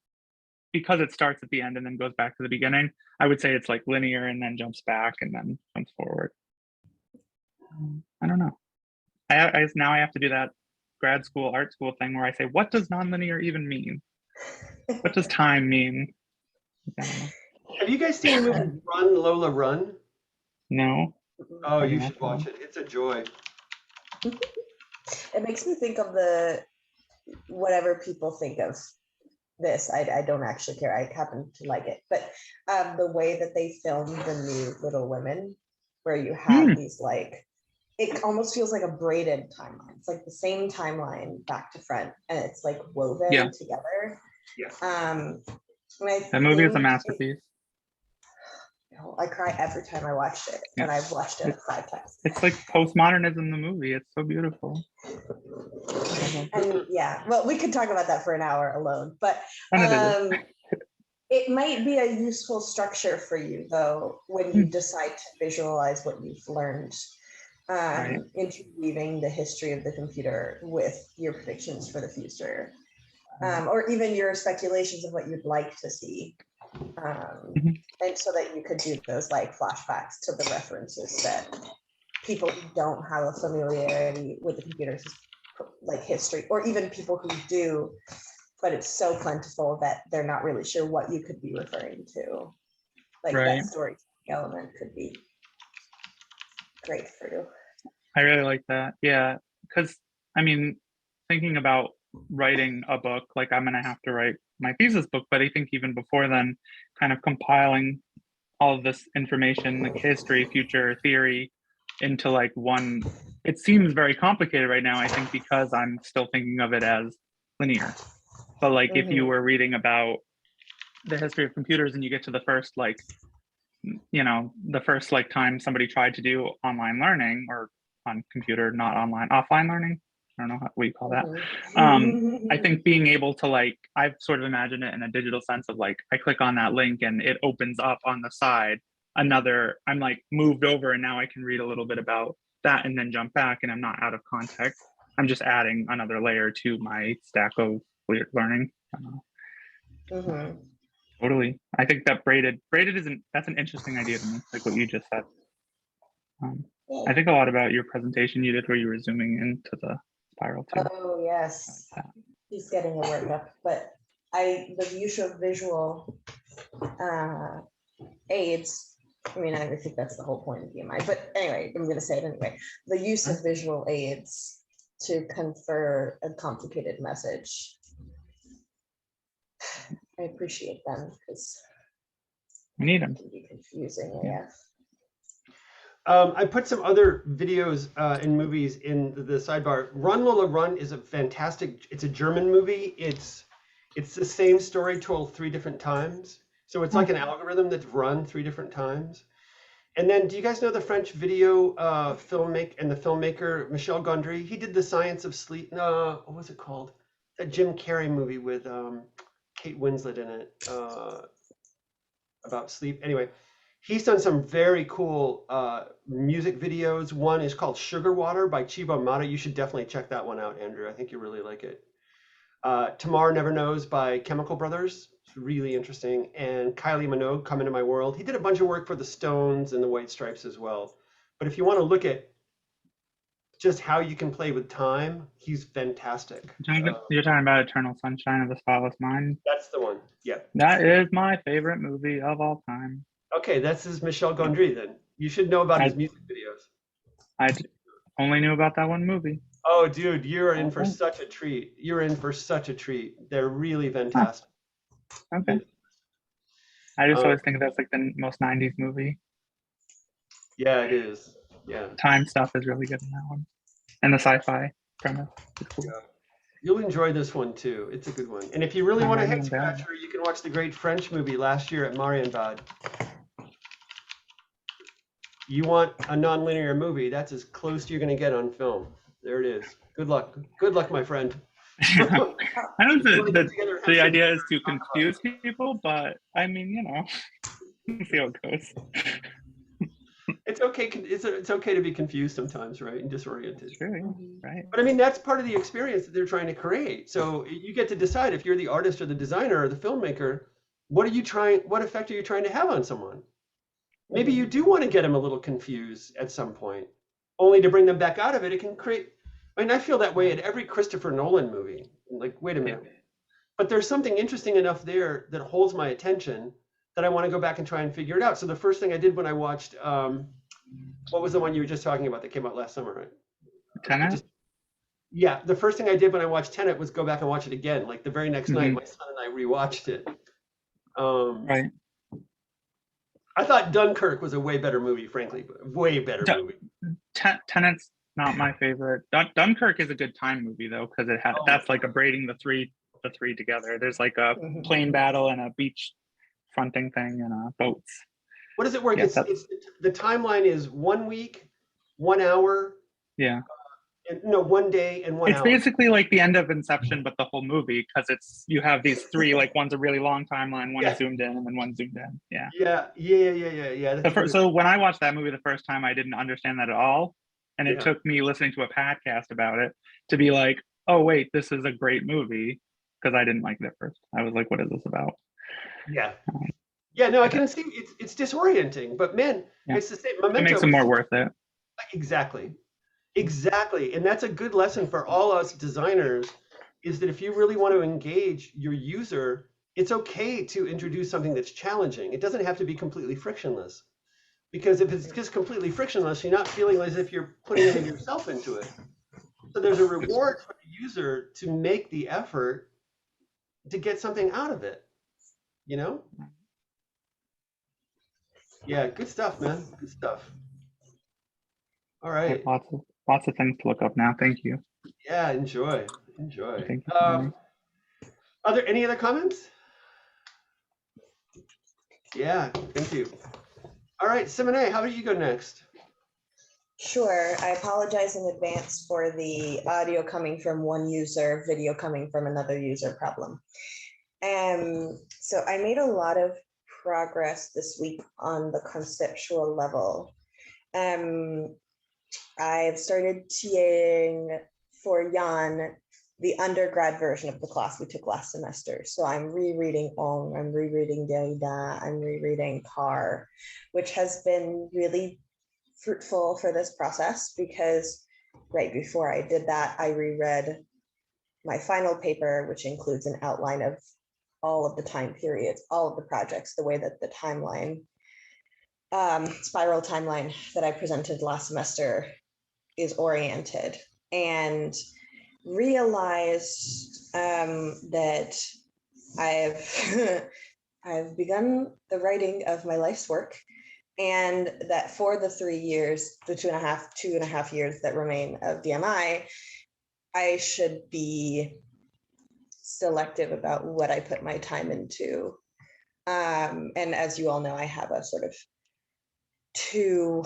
because it starts at the end and then goes back to the beginning, I would say it's like linear and then jumps back and then jumps forward. I don't know. Now I have to do that grad school, art school thing where I say, what does nonlinear even mean? What does time mean? I don't know. Have you guys seen the movie Run, Lola, Run? No. Oh, you Okay, should watch it. It's a joy. It makes me think of the whatever people think of this. I don't actually care. I happen to like it, but the way that they filmed the new Little Women, where you have these like, it almost feels like a braided timeline. It's like the same timeline back to front, and it's like woven together. Yeah. That movie is a masterpiece. I cry every time I watched it, and I've watched it 5 times. It's like postmodernism, the movie. It's so beautiful. And yeah, well, we could talk about that for an hour alone, but it might be a useful structure for you, though, when you decide to visualize what you've learned, interweaving the history of the computer with your predictions for the future, or even your speculations of what you'd like to see. And so that you could do those like flashbacks to the references that people who don't have a familiarity with the computer's like history, or even people who do, but it's so plentiful that they're not really sure what you could be referring to. Like that story element could be great for you. I really like that. Yeah, because I mean, thinking about writing a book, like I'm gonna have to write my thesis book, but I think even before then, kind of compiling all of this information, like history, future, theory, into like one, it seems very complicated right now, I think, because I'm still thinking of it as linear. But like if you were reading about the history of computers and you get to the first like, the first like time somebody tried to do online learning, or on computer, not online, offline learning, I don't know what you call that. I think being able to like, I've sort of imagined it in a digital sense of like, I click on that link and it opens up on the side I'm like moved over, and now I can read a little bit about that and then jump back, and I'm not out of context. I'm just adding another layer to my stack of learning. Totally. I think that braided that's an interesting idea to me, like what you just said. I think a lot about your presentation you did where you were zooming into the spiral too. Oh yes, he's getting a workup, but the use of visual aids. I mean, I think that's the whole point of BMI, but anyway, I'm going to say it anyway. The use of visual aids to confer a complicated message. I appreciate them because we need them. It can be confusing. Yeah. I put some other videos and movies in the sidebar. Run Lola Run is a fantastic. It's a German movie. It's the same story told 3 different times. So it's like an algorithm that's run 3 different times. And then, do you guys know the French video filmmaker Michel Gondry? He did The Science of Sleep. No, what was it called? That Jim Carrey movie with Kate Winslet in it about sleep. Anyway, he's done some very cool music videos. One is called Sugar Water by Chibo Mata. You should definitely check that one out, Andrew. I think you really like it. Tomorrow Never Knows by Chemical Brothers. It's really interesting. And Kylie Minogue, Come Into My World. He did a bunch of work for the Stones and the White Stripes as well. But if you want to look at just how you can play with time, he's fantastic. You're talking about Eternal Sunshine of the Spotless Mind? That's the one. Yeah. That is my favorite movie of all time. Okay, this is Michel Gondry then. You should know about his music videos. I only knew about that one movie. Oh, dude, you're in for Okay. such a treat. You're in for such a treat. They're really Huh. fantastic. Okay. I just Um, always think that's like the most 90s movie. yeah, it is. Yeah. Time stuff is really good in that one. And the sci-fi premise is cool. You'll enjoy this one too. It's a good one. And if you really I'm want a writing head them down. scratcher, you can watch the great French movie last year at Marienbad. You want a non-linear movie, that's as close to you're going to get on film. There it is. Good luck. Good luck, my friend. I don't If you think wanna that get together and have the some idea dinner is to and talk about confuse people, but I mean, you know, we'll see how it goes. it. It's okay. It's okay to be confused sometimes, right? And disoriented. Sure, yeah, right. But I mean, that's part of the experience that they're trying to create. So you get to decide if you're the artist or the designer or the filmmaker, what effect are you trying to have on someone? Maybe you do want to get them a little confused at some point, only to bring them back out of it. It can create, I mean, I feel that way at every Christopher Nolan movie. Like, wait a minute. But there's something interesting enough there that holds my attention that I want to go back and try and figure it out. So the first thing I did when I watched, what was the one you were just talking about that came out last summer, right? Tenet? Yeah, the first thing I did when I watched Tenet was go back and watch it again. Like the very next night, Mhm. my son and I rewatched it. Right. I thought Dunkirk was a way better movie, frankly, way better movie. Tenet's not my favorite. Dunkirk is a good time movie though, because it had that's like a braiding the three together. There's like a plane battle and a beach fronting thing and boats. What does it work? Yeah, It's the timeline is 1 week, 1 hour, yeah. and no, 1 day and 1 It's hour. basically like the end of Inception, but the whole movie, because it's you have these three, like one's a really long timeline, one Yeah. zoomed in, and then one zoomed in. Yeah. Yeah. So when I watched that movie the first time, I didn't understand that at all, and it Yeah. took me listening to a podcast about it to be like, oh wait, this is a great movie, because I didn't like it at first. I was like, what is this about? Yeah. Yeah, no, I can see it's disorienting, but man, Yeah. it's the same. It Memento makes it more worth it. Exactly. And that's a good lesson for all us designers, is that if you really want to engage your user, it's okay to introduce something that's challenging. It doesn't have to be completely frictionless, because if it's just completely frictionless, you're not feeling as if you're putting any of yourself into it. So there's a reward for the user to make the effort to get something out of it, you know? Yeah, good stuff, man. Good stuff. All right. Lots of things to look up now. Thank you. Yeah, enjoy. Thank you. Are there any other comments? Yeah, thank you. All right, Simone, how about you go next? Sure. I apologize in advance for the audio coming from one user, video coming from another user problem. So I made a lot of progress this week on the conceptual level. I've started TAing for Jan the undergrad version of the class we took last semester. So I'm rereading Ong, I'm rereading Derrida, I'm rereading Carr, which has been really fruitful for this process, because right before I did that, I reread my final paper, which includes an outline of all of the time periods, all of the projects, the way that the timeline, spiral timeline that I presented last semester is oriented, and realized that I've begun the writing of my life's work, and that for the 3 years, the two and a half years that remain of DMI, I should be selective about what I put my time into. And as you all know, I have a sort of two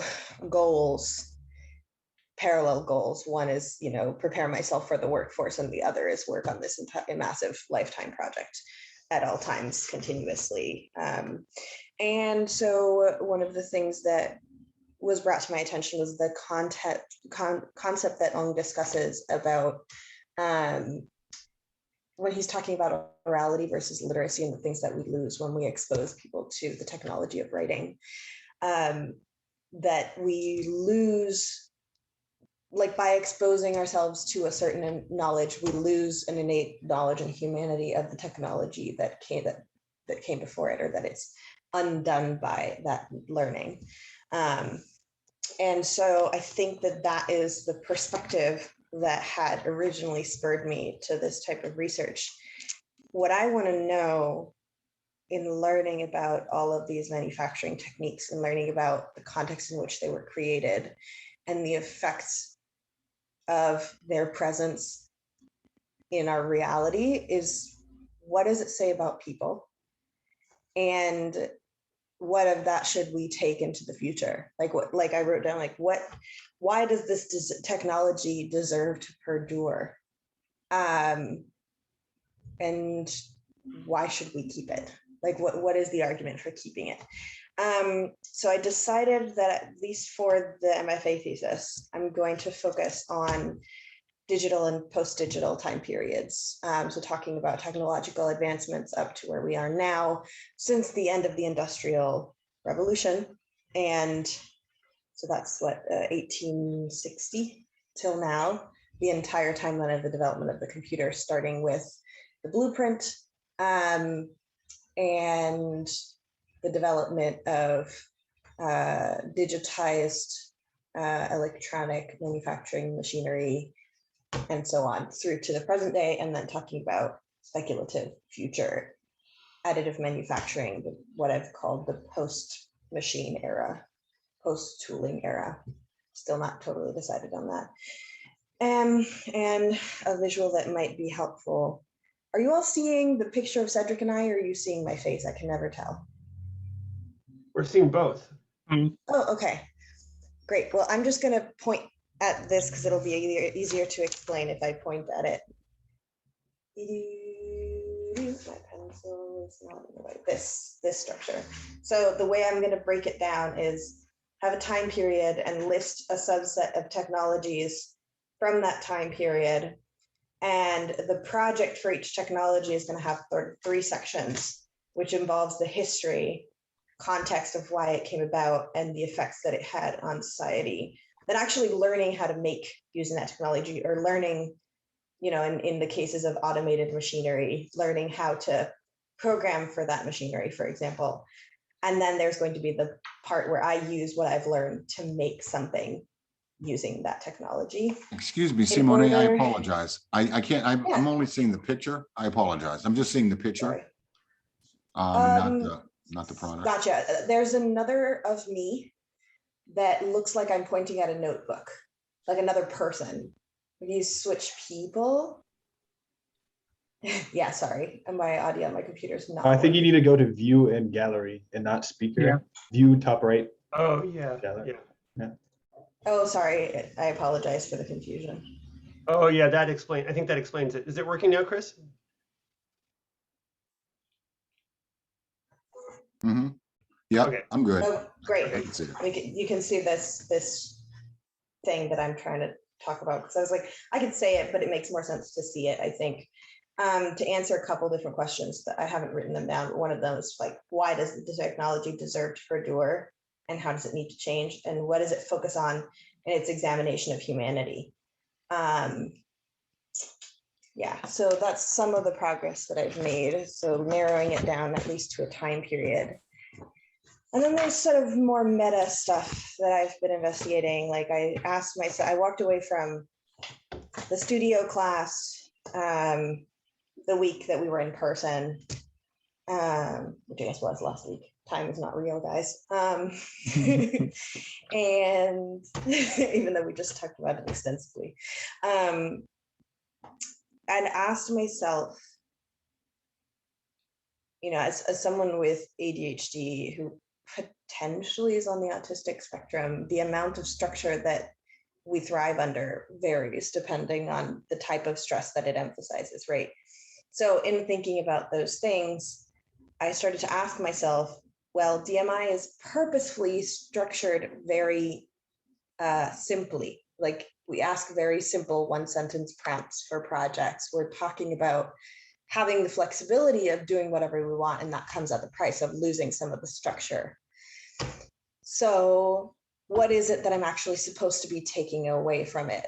goals, parallel goals. One is, prepare myself for the workforce, and the other is work on this massive lifetime project at all times continuously. And so one of the things that was brought to my attention was the concept that Ong discusses about when he's talking about orality versus literacy and the things that we lose when we expose people to the technology of writing, that we lose, like by exposing ourselves to a certain knowledge, we lose an innate knowledge and humanity of the technology that came before it, or that it's undone by that learning. And so I think that is the perspective that had originally spurred me to this type of research. What I want to know in learning about all of these manufacturing techniques and learning about the context in which they were created and the effects of their presence in our reality is, what does it say about people? And what of that should we take into the future? Like I wrote down, why does this technology deserve to perdure? And why should we keep it? Like, what is the argument for keeping it? So I decided that at least for the MFA thesis, I'm going to focus on digital and post-digital time periods. So talking about technological advancements up to where we are now since the end of the Industrial Revolution. And so that's what, 1860 till now, the entire timeline of the development of the computer, starting with the blueprint and the development of digitized electronic manufacturing machinery, and so on through to the present day, and then talking about speculative future additive manufacturing, what I've called the post-machine era, post-tooling era. Still not totally decided on that. And a visual that might be helpful. Are you all seeing the picture of Cedric and I, or are you seeing my face? I can never tell. We're seeing both. Oh, okay. Great. Well, I'm just going to point at this because it'll be easier to explain if I point at it. My pencil is not in the way. This structure. So the way I'm going to break it down is have a time period and list a subset of technologies from that time period. And the project for each technology is going to have 3 sections, which involves the history, context of why it came about, and the effects that it had on society. Then actually learning how to make using that technology, or learning, you know, in the cases of automated machinery, learning how to program for that machinery, for example. And then there's going to be the part where I use what I've learned to make something using that technology. Excuse me, Simone, I order. apologize. I can't, I'm only seeing the picture. I apologize. I'm just seeing the picture. Sorry. Not the product. Gotcha. There's another of me that looks like I'm pointing at a notebook, like another person. If you switch people. Yeah, sorry. And my audio on my computer is not. I think you need to go to view and gallery and not speaker. Yeah. View top right. Oh, yeah. Gallery. Yeah. Oh, sorry. I apologize for the confusion. Oh, yeah. I think that explains it. Is it working now, Chris? Mm-hmm. Yeah, Okay. I'm good. Oh, great. Okay. I can see it. You can see this thing that I'm trying to talk about, because I was like, I could say it, but it makes more sense to see it, I think. To answer a couple different questions that I haven't written them down. One of them is like, why does the technology deserve to perdure, and how does it need to change, and what does it focus on in its examination of humanity? Yeah, so that's some of the progress that I've made. So narrowing it down at least to a time period. And then there's sort of more meta stuff that I've been investigating. Like I asked myself, I walked away from the studio class the week that we were in person, which I guess was last week. Time is not real, guys. And even though we just talked about it extensively, and asked myself, you know, as someone with ADHD who potentially is on the autistic spectrum, the amount of structure that we thrive under varies depending on the type of stress that it emphasizes, right? So in thinking about those things, I started to ask myself, well, DMI is purposefully structured very simply. Like we ask very simple 1-sentence prompts for projects. We're talking about having the flexibility of doing whatever we want, and that comes at the price of losing some of the structure. So what is it that I'm actually supposed to be taking away from it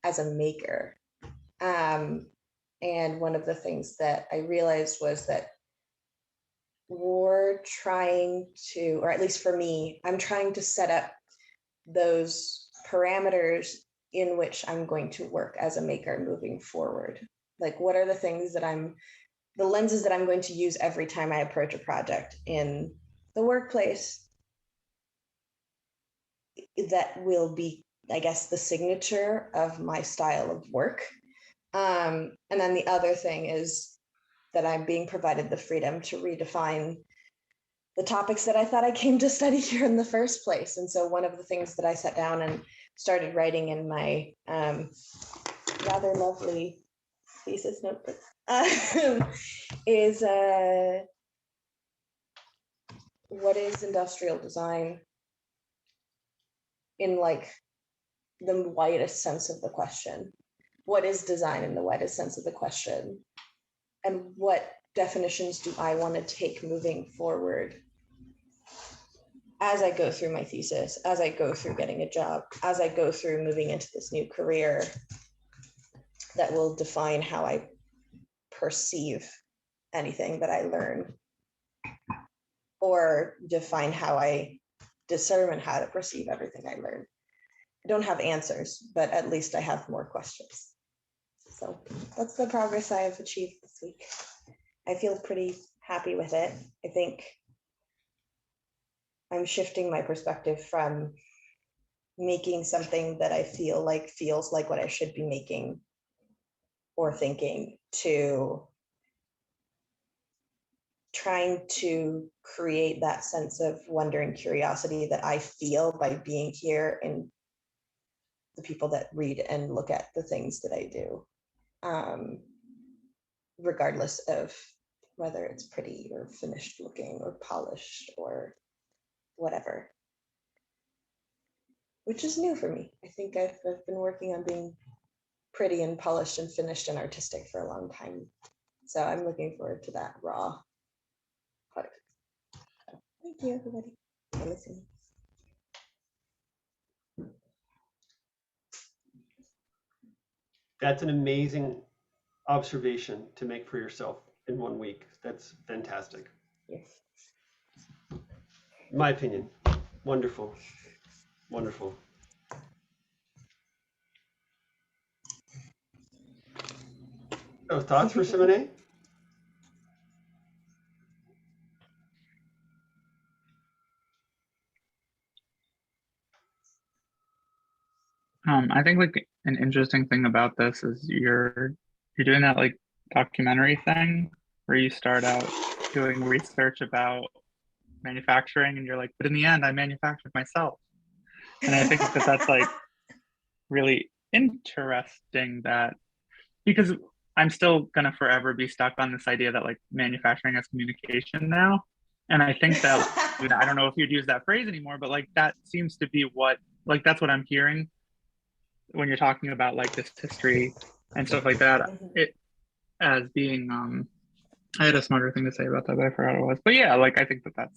as a maker? And one of the things that I realized was that we're trying to, or at least for me, I'm trying to set up those parameters in which I'm going to work as a maker moving forward. Like, what are the things that the lenses that I'm going to use every time I approach a project in the workplace that will be, I guess, the signature of my style of work. And then the other thing is that I'm being provided the freedom to redefine the topics that I thought I came to study here in the first place. And so one of the things that I sat down and started writing in my rather lovely thesis notebook is what is industrial design in like the widest sense of the question? What is design in the widest sense of the question? And what definitions do I want to take moving forward as I go through my thesis, as I go through getting a job, as I go through moving into this new career that will define how I perceive anything that I learn, or define how I discern how to perceive everything I learn. I don't have answers, but at least I have more questions. So that's the progress I have achieved this week. I feel pretty happy with it. I think I'm shifting my perspective from making something that I feel like feels like what I should be making or thinking, to trying to create that sense of wonder and curiosity that I feel by being here and the people that read and look at the things that I do, regardless of whether it's pretty or finished looking or polished or whatever, which is new for me. I think I've been working on being pretty and polished and finished and artistic for a long time. So I'm looking forward to that raw part. So, thank you, everybody, for listening. That's an amazing observation to make for yourself in 1 week. That's fantastic. Yes. In my opinion, wonderful, wonderful. So thoughts for Simone? I think like an interesting thing about this is you're doing that like documentary thing where you start out doing research about manufacturing and you're like, but in the end I manufactured myself. And I think that that's like really interesting, that because I'm still gonna forever be stuck on this idea that like manufacturing has communication now. And I think that, you know, I don't know if you'd use that phrase anymore, but like that seems to be what, like that's what I'm hearing when you're talking about like this history and stuff like that, it as being I had a smarter thing to say about that, but I forgot what it was. But yeah, like I think that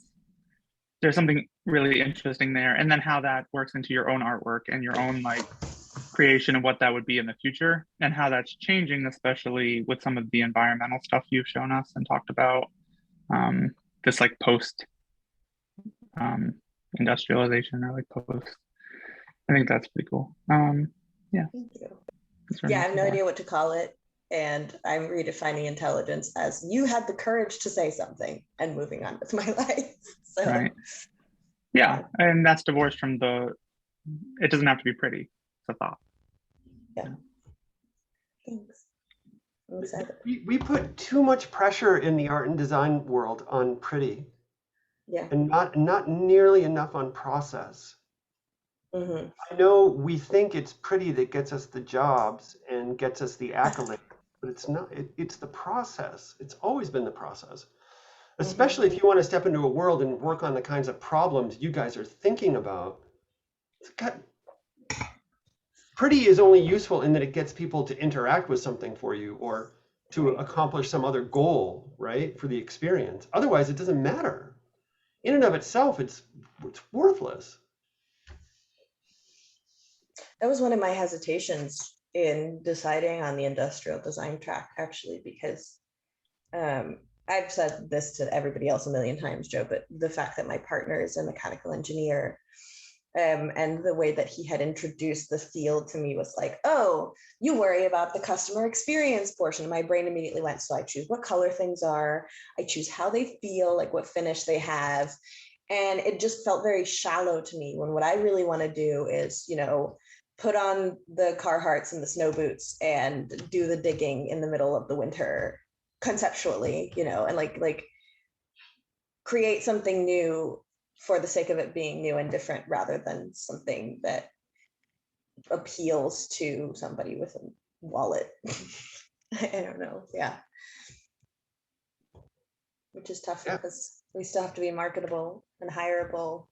there's something really interesting there, and then how that works into your own artwork and your own like creation of what that would be in the future, and how that's changing, especially with some of the environmental stuff you've shown us and talked about, this like post industrialization, or like post. I think that's pretty cool. Yeah. Thank you. Yeah, I have no idea what to call it. And I'm redefining intelligence as you had the courage to say something and moving on with my life. So, right. Yeah. And that's divorced from it doesn't have to be pretty. It's a thought. Yeah. Thanks. I'm excited. We put too much pressure in the art and design world on pretty. Yeah. And not nearly enough on process. Mm-hmm. I know we think it's pretty that gets us the jobs and gets us the accolade, but it's not. It's the process. It's always been the process. Especially if you want to step into a world and work on the kinds of problems you guys are thinking about. Pretty is only useful in that it gets people to interact with something for you or to accomplish some other goal, right, for the experience. Otherwise, it doesn't matter. In and of itself, it's worthless. That was one of my hesitations in deciding on the industrial design track, actually, because I've said this to everybody else a million times, Joe, but the fact that my partner is a mechanical engineer And the way that he had introduced the field to me was like, oh, you worry about the customer experience portion. My brain immediately went, so I choose what color things are, I choose how they feel, like what finish they have. And it just felt very shallow to me, when what I really want to do is, you know, put on the Carhartts and the snow boots and do the digging in the middle of the winter conceptually, you know, and like create something new for the sake of it being new and different, rather than something that appeals to somebody with a wallet. I don't know. Yeah. Which is tough, Yeah. because we still have to be marketable and hireable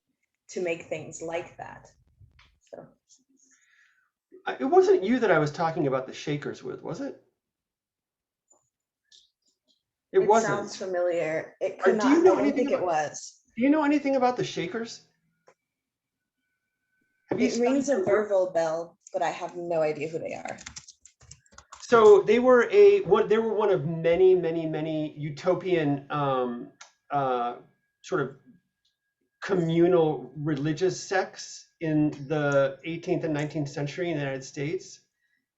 to make things like that. So It wasn't you that I was talking about the shakers with, was it? It wasn't. sounds familiar. It could Do not. you know I don't anything think it about- was. Do you know anything about the shakers? Have you It rings studied a their work? Verville bell, but I have no idea who they are. So they were one of many utopian sort of communal religious sects in the 18th and 19th century in the United States.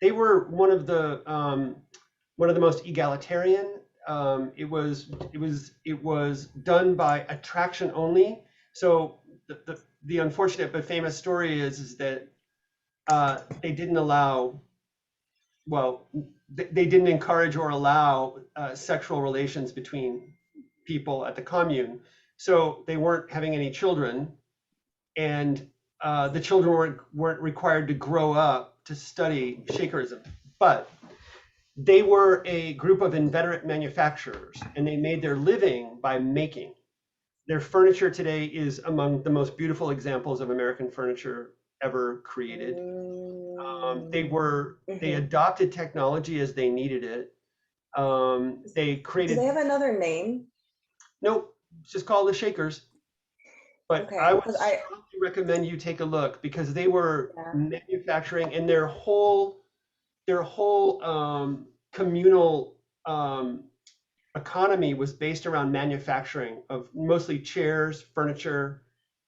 They were one of the most egalitarian. It was done by attraction only. So the unfortunate but famous story is that they didn't allow, well, they didn't encourage or allow sexual relations between people at the commune. So they weren't having any children, and the children weren't required to grow up to study Shakerism. But they were a group of inveterate manufacturers, and they made their living by making. Their furniture today is among the most beautiful examples of American furniture ever created. They adopted technology as they needed it. They Do created, they have another name? nope, it's just called the Shakers. But Okay, I would 'cause strongly recommend you take a look, because they were Yeah. manufacturing, and their whole communal economy was based around manufacturing of mostly chairs, furniture,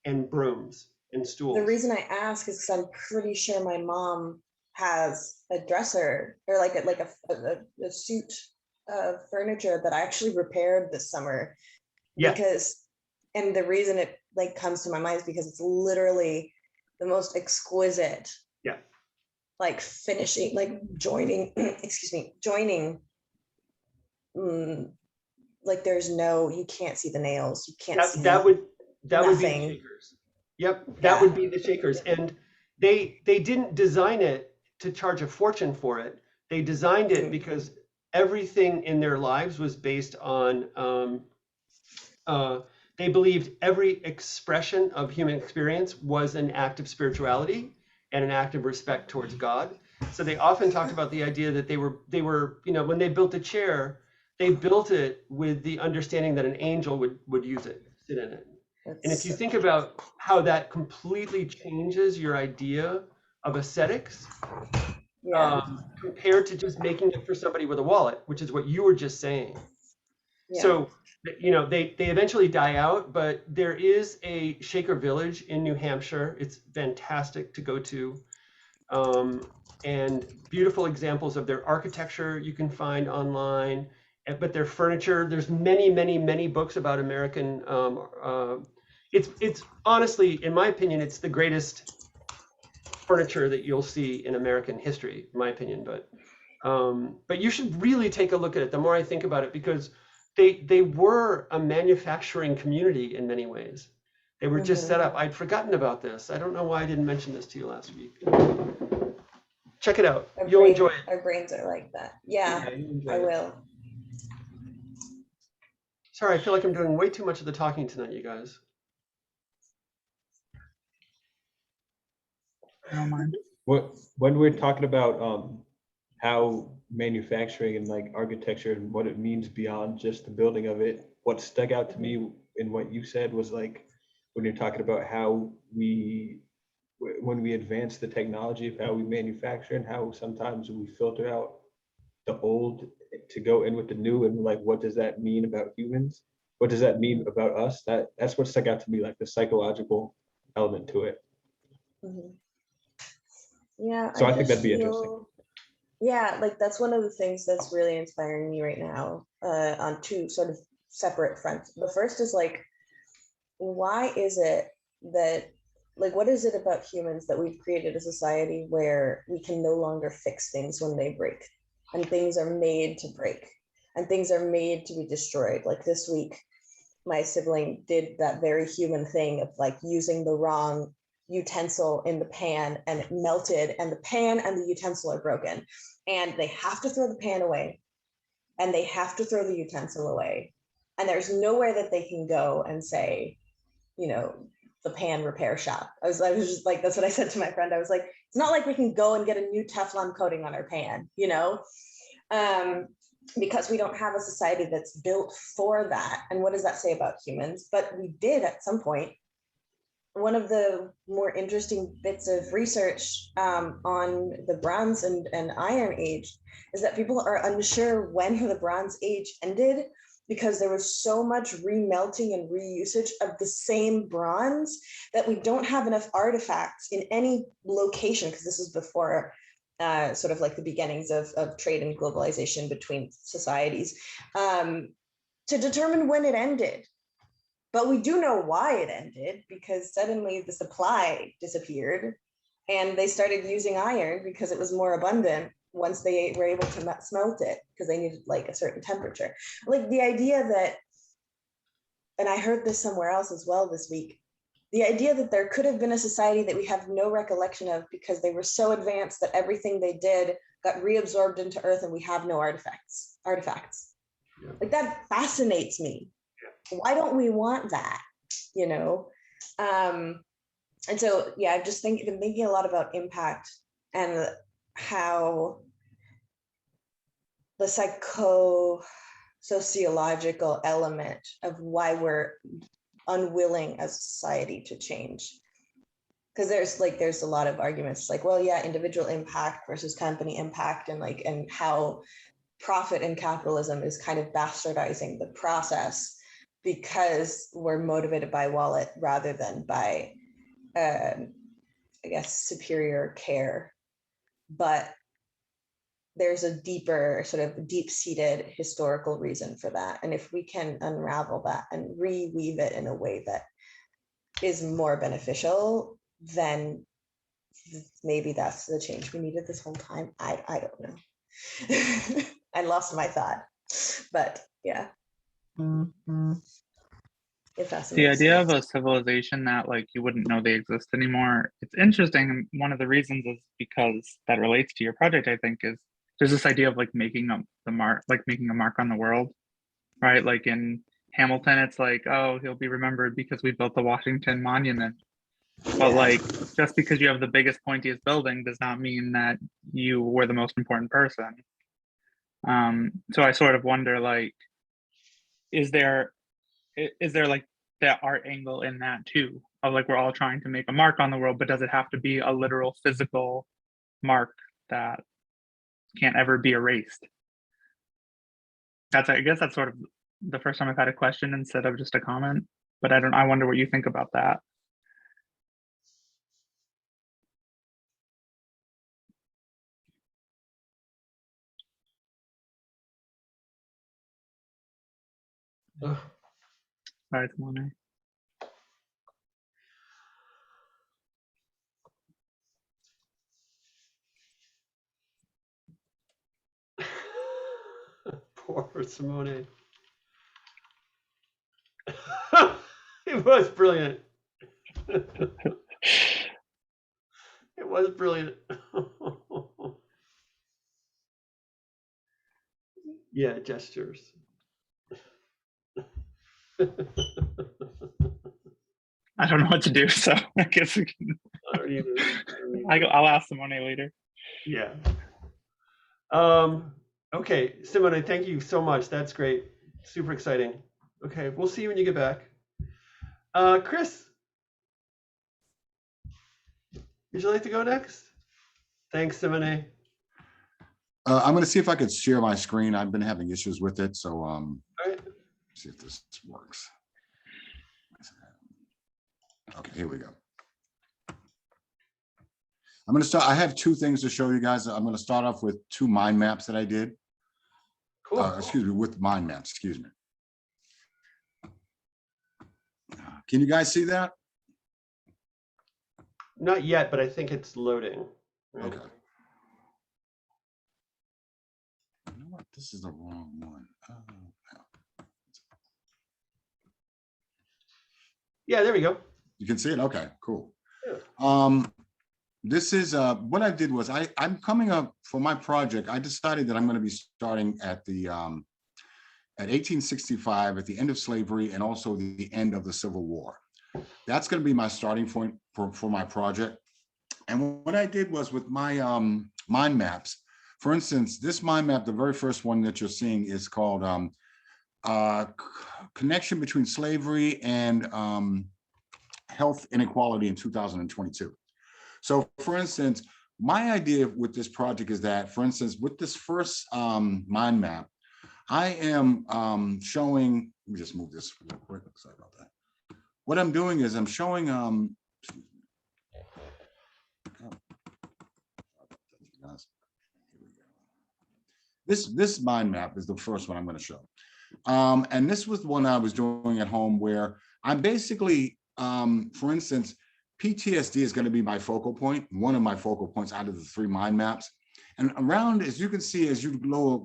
and brooms and stools. The reason I ask is because I'm pretty sure my mom has a dresser, or like a suit of furniture that I actually repaired this summer. Yeah. Because, and the reason it like comes to my mind is because it's literally the most exquisite. Yeah. Like finishing, like joining, excuse me, joining. Like there's no, you can't see the nails, you can't see That would be the nothing. Shakers. Yep, that would be the Shakers. And they didn't design it to charge a fortune for it. They designed it because everything in their lives was based on they believed every expression of human experience was an act of spirituality and an act of respect towards God. So they often talked about the idea that they were, you know, when they built a chair, they built it with the understanding that an angel would use it, sit in it. And if you think about how that completely changes your idea of aesthetics, compared to just making it for somebody with a wallet, which is what you were just saying. Yeah. So, you know, they eventually die out, but there is a Shaker Village in New Hampshire. It's fantastic to go to. And beautiful examples of their architecture you can find online, but their furniture, there's many books about American, it's honestly, in my opinion, it's the greatest furniture that you'll see in American history, in my opinion, but you should really take a look at it. The more I think about it, because they were a manufacturing community in many ways. They were just set up. I'd forgotten about this. I don't know why I didn't mention this to you last week. Check it out. You'll enjoy it. Our brains are like that. Yeah, you'll enjoy I it. will. Sorry, I feel like I'm doing way too much of the talking tonight, you guys. I don't mind. When we're talking about how manufacturing and like architecture and what it means beyond just the building of it, what stuck out to me in what you said was like when you're talking about how when we advance the technology of how we manufacture and how sometimes we filter out the old to go in with the new, and like what does that mean about humans? What does that mean about us? That's what stuck out to me, like the psychological element to it. Mhm. Yeah. So I think that'd just be interesting. feel- Yeah, like that's one of the things that's really inspiring me right now, on two sort of separate fronts. The first is like, why is it that, like, what is it about humans that we've created a society where we can no longer fix things when they break, and things are made to break, and things are made to be destroyed? Like this week, my sibling did that very human thing of like using the wrong utensil in the pan, and it melted, and the pan and the utensil are broken, and they have to throw the pan away, and they have to throw the utensil away, and there's nowhere that they can go and say, you know, the pan repair shop. I was just like, that's what I said to my friend. I was like, it's not like we can go and get a new Teflon coating on our pan, you know, because we don't have a society that's built for that. And what does that say about humans? But we did at some point. One of the more interesting bits of research on the Bronze and Iron Age is that people are unsure when the Bronze Age ended, because there was so much remelting and reusage of the same bronze that we don't have enough artifacts in any location, because this is before sort of like the beginnings of trade and globalization between societies, to determine when it ended. But we do know why it ended, because suddenly the supply disappeared and they started using iron because it was more abundant once they were able to smelt it, because they needed like a certain temperature. Like the idea that, and I heard this somewhere else as well this week, the idea that there could have been a society that we have no recollection of because they were so advanced that everything they did got reabsorbed into earth and we have no artifacts. Yeah. Like that fascinates me. Why don't we want that, you know? And so, yeah, I've just been thinking a lot about impact and how the sociological element of why we're unwilling as a society to change. Because there's a lot of arguments like, well, yeah, individual impact versus company impact, and how profit and capitalism is kind of bastardizing the process because we're motivated by wallet rather than by, I guess, superior care. But there's a deeper, sort of deep-seated historical reason for that. And if we can unravel that and reweave it in a way that is more beneficial, then maybe that's the change we needed this whole time. I don't know. I lost my thought, but yeah. The idea of a civilization that like you wouldn't know they exist anymore, it's interesting. And one of the reasons is because that relates to your project, I think, is there's this idea of like making a mark on the world, right? Like in Hamilton, it's like, oh, he'll be remembered because we built the Washington Monument. But like, just because you have the biggest, pointiest building does not mean that you were the most important person. So I sort of wonder, like, is there like that art angle in that too, of like we're all trying to make a mark on the world, but does it have to be a literal physical mark that can't ever be erased? I guess that's sort of the first time I've had a question instead of just a comment, but I wonder what you think about that. All right, Simone. Poor Simone. It was brilliant. It was brilliant. Yeah, gestures. I don't know what to do, so I guess we can. I don't either. I'll ask Simone later. Yeah. Okay, Simone, thank you so much. That's great. Super exciting. Okay, we'll see you when you get back. Chris, would you like to go next? Thanks, Simone. I'm going to see if I could share my screen. I've been having issues with it, so All right. see if this works. Okay, here we go. I'm going to start. I have two things to show you guys. I'm going to start off with two mind maps that I did. Cool. Excuse me, with mind maps, excuse me. Can you guys see that? Not yet, but I think it's loading. Right? Okay. You know what? This is the wrong one. Yeah, there we go. You can see it? Okay, cool. Yeah. This is what I did was I'm coming up for my project. I decided that I'm going to be starting at the at 1865, at the end of slavery, and also the end of the Civil War. That's going to be my starting point for my project. And what I did was with my mind maps, for instance, this mind map, the very first one that you're seeing is called Connection Between Slavery and Health Inequality in 2022. So for instance, my idea with this project is that, for instance, with this first mind map, I am showing, let me just move this real quick, sorry about that. What I'm doing is I'm showing, this mind map is the first one I'm going to show. And this was the one I was doing at home where I'm basically, for instance, PTSD is going to be my focal point, one of my focal points out of the three mind maps. And around, as you can see, as you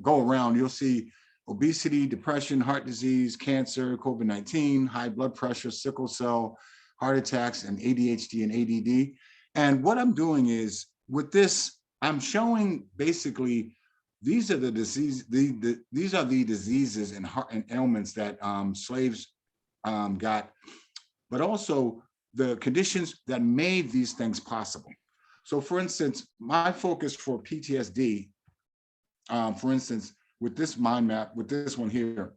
go around, you'll see obesity, depression, heart disease, cancer, COVID-19, high blood pressure, sickle cell, heart attacks, and ADHD and ADD. And what I'm doing is with this, I'm showing basically these are the disease, these are the diseases and heart and ailments that slaves got, but also the conditions that made these things possible. So for instance, my focus for PTSD, for instance, with this mind map, with this one here,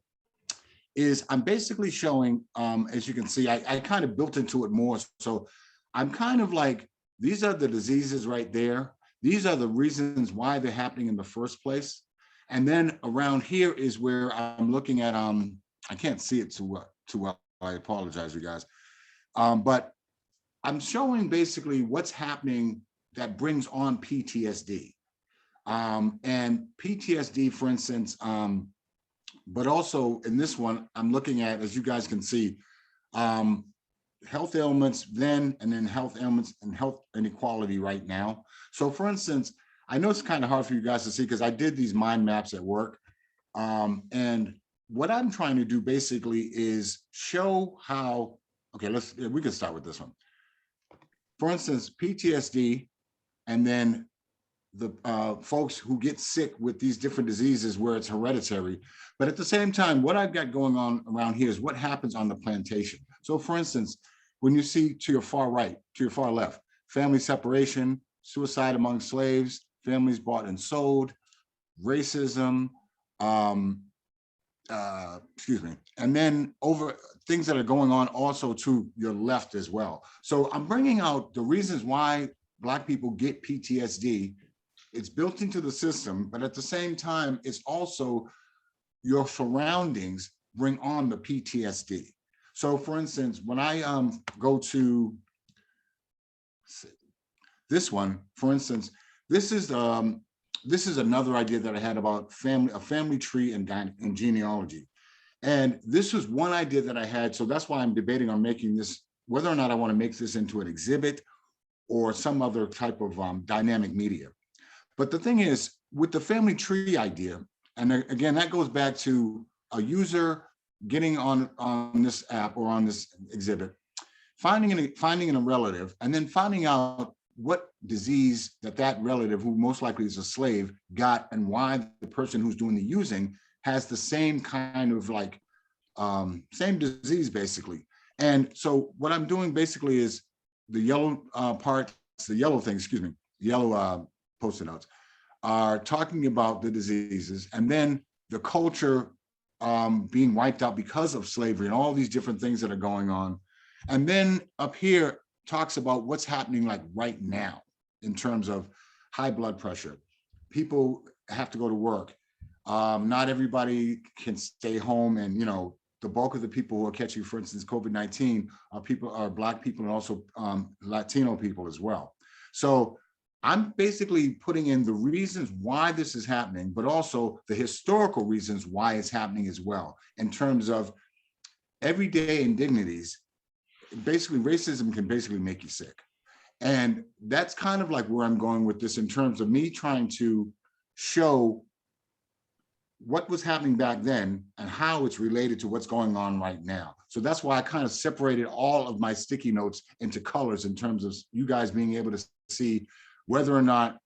is I'm basically showing, as you can see, I kind of built into it more. So I'm kind of like, these are the diseases right there. These are the reasons why they're happening in the first place. And then around here is where I'm looking at, I can't see it too well. I apologize, you guys. But I'm showing basically what's happening that brings on PTSD. And PTSD, for instance, but also in this one, I'm looking at, as you guys can see, health ailments then, and then health ailments and health inequality right now. So for instance, I know it's kind of hard for you guys to see because I did these mind maps at work. And what I'm trying to do basically is show how, okay, we can start with this one. For instance, PTSD, and then the folks who get sick with these different diseases where it's hereditary. But at the same time, what I've got going on around here is what happens on the plantation. So for instance, when you see to your far right, to your far left, family separation, suicide among slaves, families bought and sold, racism, excuse me, and then over things that are going on also to your left as well. So I'm bringing out the reasons why Black people get PTSD. It's built into the system, but at the same time, it's also your surroundings bring on the PTSD. So for instance, when I go to this one, for instance, this is another idea that I had about a family tree and genealogy. And this was one idea that I had. So that's why I'm debating on making this, whether or not I want to make this into an exhibit or some other type of dynamic media. But the thing is, with the family tree idea, and again, that goes back to a user getting on this app or on this exhibit, finding a relative, and then finding out what disease that relative, who most likely is a slave, got, and why the person who's doing the using has the same kind of like, same disease basically. And so what I'm doing basically is the yellow parts, the yellow thing, excuse me, yellow Post-it notes are talking about the diseases, and then the culture being wiped out because of slavery and all these different things that are going on. And then up here talks about what's happening like right now in terms of high blood pressure. People have to go to work. Not everybody can stay home, and the bulk of the people who are catching, for instance, COVID-19 are Black people and also Latino people as well. So I'm basically putting in the reasons why this is happening, but also the historical reasons why it's happening as well, in terms of everyday indignities. Basically, racism can basically make you sick. And that's kind of like where I'm going with this, in terms of me trying to show what was happening back then and how it's related to what's going on right now. So that's why I kind of separated all of my sticky notes into colors, in terms of you guys being able to see whether or not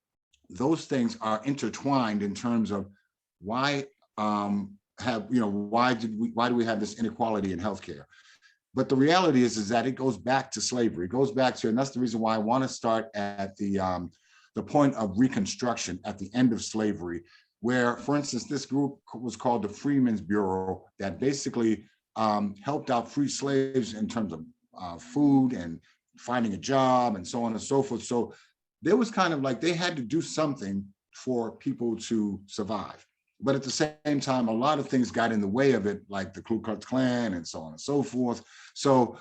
those things are intertwined, in terms of why why do we have this inequality in healthcare? But the reality is that it goes back to slavery. It goes back to, and that's the reason why I want to start at the point of Reconstruction, at the end of slavery, where, for instance, this group was called the Freedmen's Bureau, that basically helped out free slaves in terms of food and finding a job and so on and so forth. So there was kind of like, they had to do something for people to survive. But at the same time, a lot of things got in the way of it, like the Ku Klux Klan and so on and so forth. So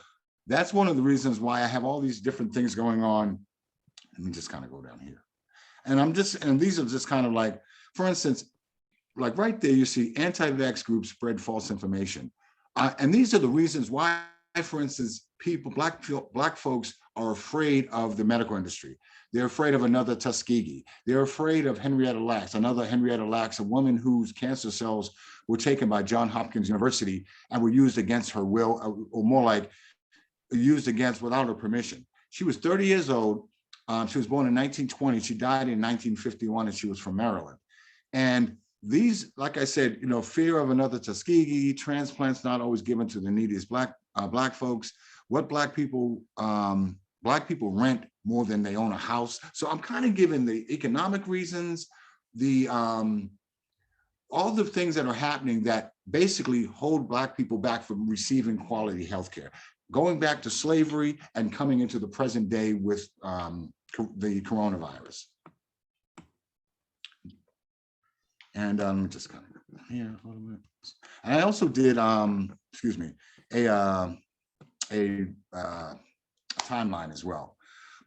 that's one of the reasons why I have all these different things going on. Let me just kind of go down here. And these are just kind of like, for instance, like right there, you see anti-vax groups spread false information. And these are the reasons why, for instance, black folks are afraid of the medical industry. They're afraid of another Tuskegee. They're afraid of Henrietta Lacks, another Henrietta Lacks, a woman whose cancer cells were taken by Johns Hopkins University and were used against her will, or more like used against without her permission. She was 30 years old. She was born in 1920. She died in 1951, and she was from Maryland. And these, like I said, fear of another Tuskegee, transplants not always given to the neediest black folks, what black people rent more than they own a house. So I'm kind of giving the economic reasons, the all the things that are happening that basically hold black people back from receiving quality healthcare, going back to slavery and coming into the present day with the coronavirus. And let me just kind of here a little bit. And I also did, excuse me, a timeline as well.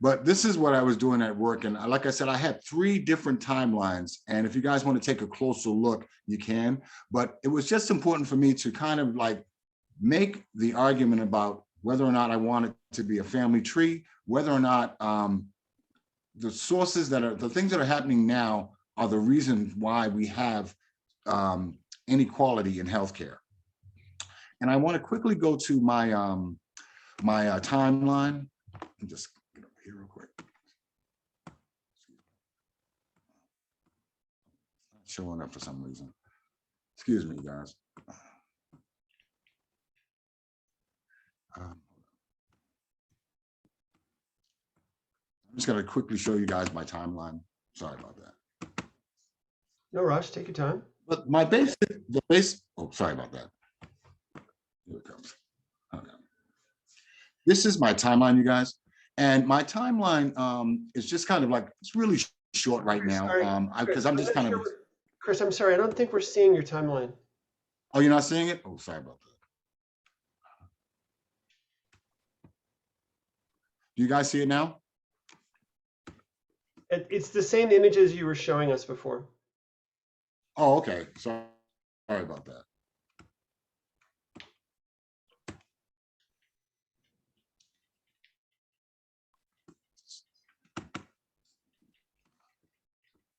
But this is what I was doing at work. And like I said, I had 3 different timelines. And if you guys want to take a closer look, you can. But it was just important for me to kind of like make the argument about whether or not I want it to be a family tree, whether or not the sources the things that are happening now are the reason why we have inequality in healthcare. And I want to quickly go to my my timeline. I'm just get over here real quick. It's not showing up for some reason. Excuse me, guys. I'm just going to quickly show you guys my timeline. Sorry about that. No rush, take your time. But my oh, sorry about that. Here it comes. Okay. This is my timeline, you guys. And my timeline is just kind of like, it's really short right now. Because I'm just kind of. Chris, I'm sorry, I don't think we're seeing your timeline. Oh, you're not seeing it? Oh, sorry about that. Do you guys see it now? It's the same images you were showing us before. Oh, okay. Sorry about that.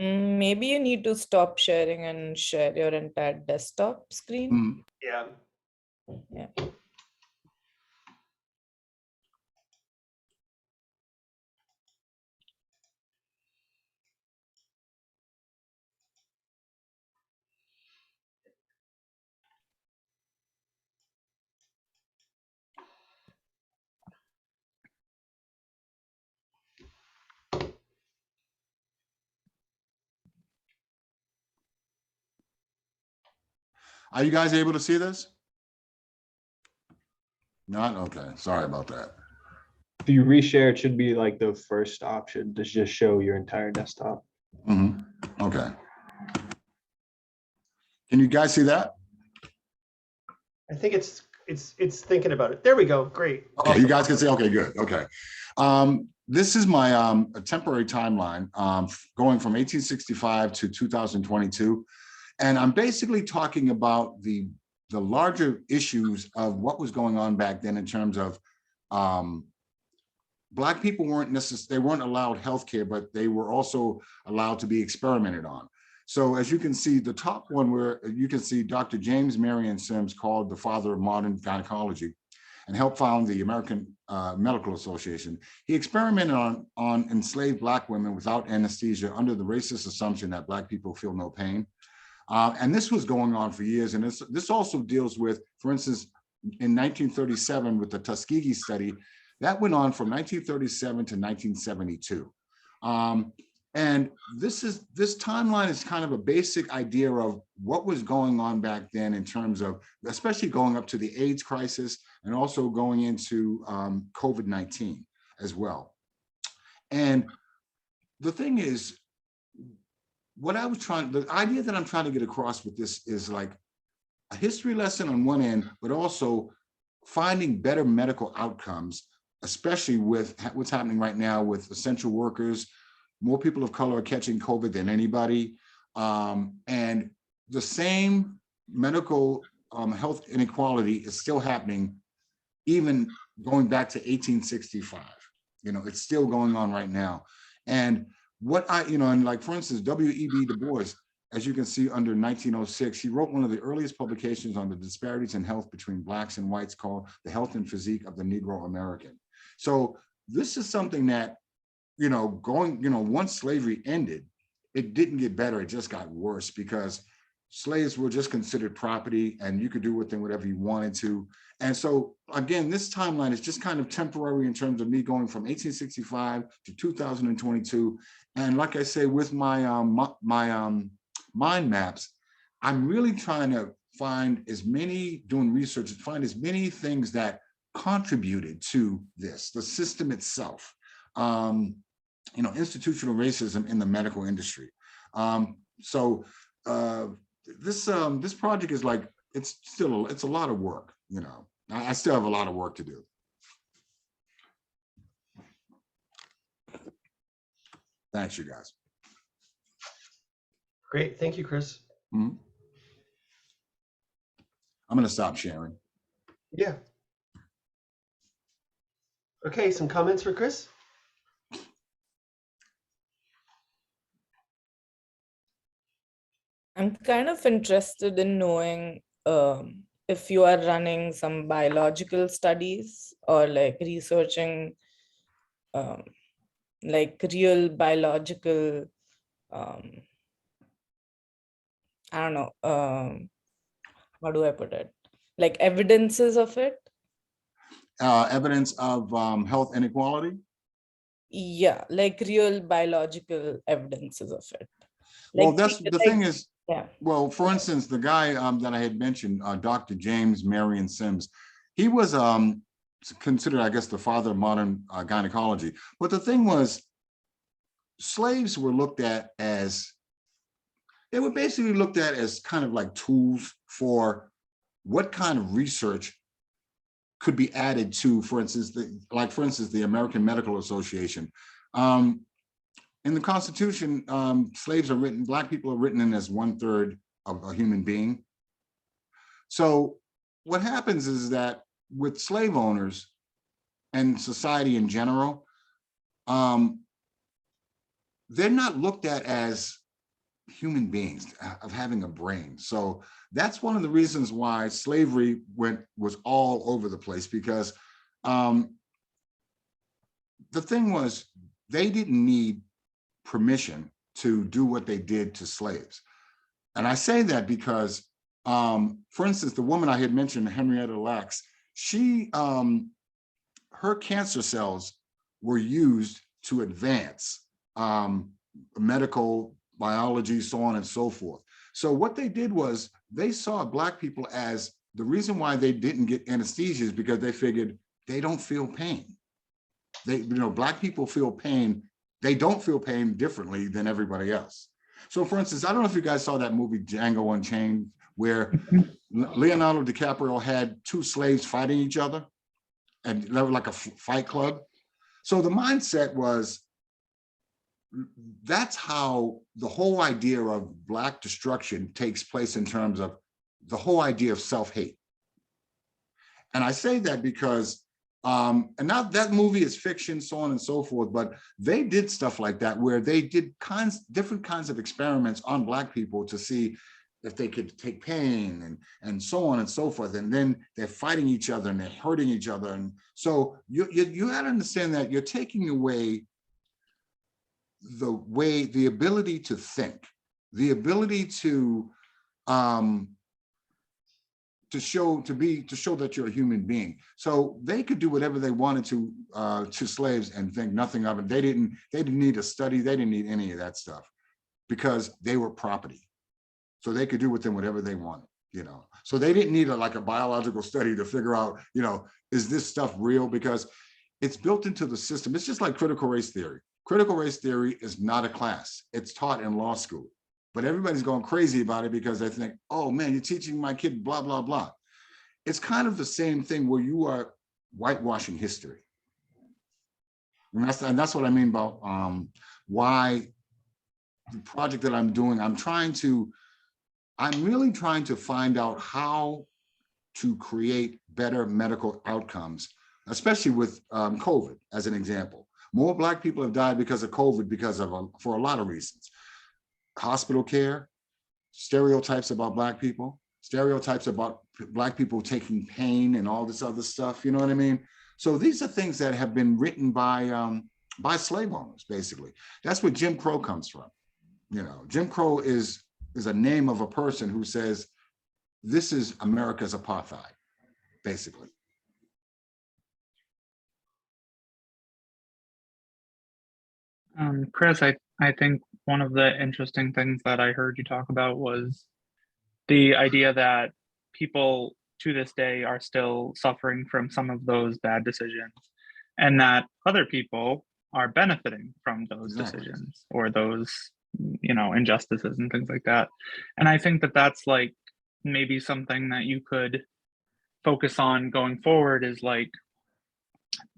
Maybe you need to stop sharing and share your entire desktop screen. Yeah. Yeah. Are you guys able to see this? Not? Okay. Sorry about that. If you reshare, it should be like the first option to just show your entire desktop. Okay. Can you guys see that? I think it's it's thinking about it. There we go. Great. Okay, you guys can say, okay, good, okay. This is my a temporary timeline going from 1865 to 2022. And I'm basically talking about the larger issues of what was going on back then in terms of Black people they weren't allowed healthcare, but they were also allowed to be experimented on. So as you can see, the top one where you can see Dr. James Marion Sims, called the father of modern gynecology, and helped found the American Medical Association. He experimented on enslaved Black women without anesthesia under the racist assumption that Black people feel no pain. And this was going on for years. And this also deals with, for instance, in 1937 with the Tuskegee study, that went on from 1937 to 1972. And this timeline is kind of a basic idea of what was going on back then in terms of, especially going up to the AIDS crisis and also going into COVID-19 as well. And the thing is, the idea that I'm trying to get across with this is like a history lesson on one end, but also finding better medical outcomes, especially with what's happening right now with essential workers. More people of color are catching COVID than anybody. And the same medical health inequality is still happening, even going back to 1865. It's still going on right now. And and like, for instance, W.E.B. Du Bois, as you can see under 1906, he wrote one of the earliest publications on the disparities in health between Blacks and whites called The Health and Physique of the Negro American. So this is something that, once slavery ended, it didn't get better, it just got worse, because slaves were just considered property and you could do with them whatever you wanted to. And so again, this timeline is just kind of temporary in terms of me going from 1865 to 2022. And like I say, with my mind maps, I'm really trying to find doing research, to find as many things that contributed to this, the system itself. Institutional racism in the medical industry. This project is like, it's a lot of work, I still have a lot of work to do. Thanks, you guys. Great, thank you, Chris. I'm gonna stop sharing. Yeah. Okay, some comments for Chris? I'm kind of interested in knowing if you are running some biological studies or like researching like real biological, I don't know, how do I put it? Like evidences of it? Evidence of health inequality? Yeah, like real biological evidences of it. Well, Like, that's the thing is, yeah. well, for instance, the guy that I had mentioned, Dr. James Marion Sims, he was considered, I guess, the father of modern gynecology. But the thing was, slaves were looked at as, they were basically looked at as kind of like tools for what kind of research could be added to, for instance, the American Medical Association. In the Constitution, slaves are written, Black people are written in as 1/3 of a human being. So what happens is that with slave owners and society in general, they're not looked at as human beings of having a brain. So that's one of the reasons why slavery was all over the place, because the thing was, they didn't need permission to do what they did to slaves. And I say that because, for instance, the woman I had mentioned, Henrietta Lacks, her cancer cells were used to advance medical biology, so on and so forth. So what they did was they saw Black people as, the reason why they didn't get anesthesia is because they figured they don't feel pain. Black people feel pain. They don't feel pain differently than everybody else. So for instance, I don't know if you guys saw that movie Django Unchained where Leonardo DiCaprio had two slaves fighting each other, and they were like a fight club. So the mindset was, that's how the whole idea of Black destruction takes place in terms of the whole idea of self-hate. And I say that because, and now that movie is fiction, so on and so forth, but they did stuff like that where they did different kinds of experiments on Black people to see if they could take pain and so on and so forth. And then they're fighting each other and they're hurting each other. And so you got to understand that you're taking away the ability to think, the ability to show that you're a human being. So they could do whatever they wanted to slaves and think nothing of it. They didn't need a study. They didn't need any of that stuff because they were property. So they could do with them whatever they wanted, So they didn't need like a biological study to figure out, is this stuff real? Because it's built into the system. It's just like critical race theory. Critical race theory is not a class. It's taught in law school. But everybody's going crazy about it because they think, oh man, you're teaching my kid blah, blah, blah. It's kind of the same thing where you are whitewashing history. And that's what I mean about why the project that I'm doing, I'm really trying to find out how to create better medical outcomes, especially with COVID as an example. More Black people have died because of COVID for a lot of reasons. Hospital care, stereotypes about Black people, stereotypes about Black people taking pain and all this other stuff, you know what I mean? So these are things that have been written by slave owners, basically. That's where Jim Crow comes from. Jim Crow is a name of a person who says, this is America's apartheid, basically. Chris, I think one of the interesting things that I heard you talk about was the idea that people to this day are still suffering from some of those bad decisions, and that other people are benefiting from those decisions or those, injustices and things like that. And I think that that's like maybe something that you could focus on going forward is like,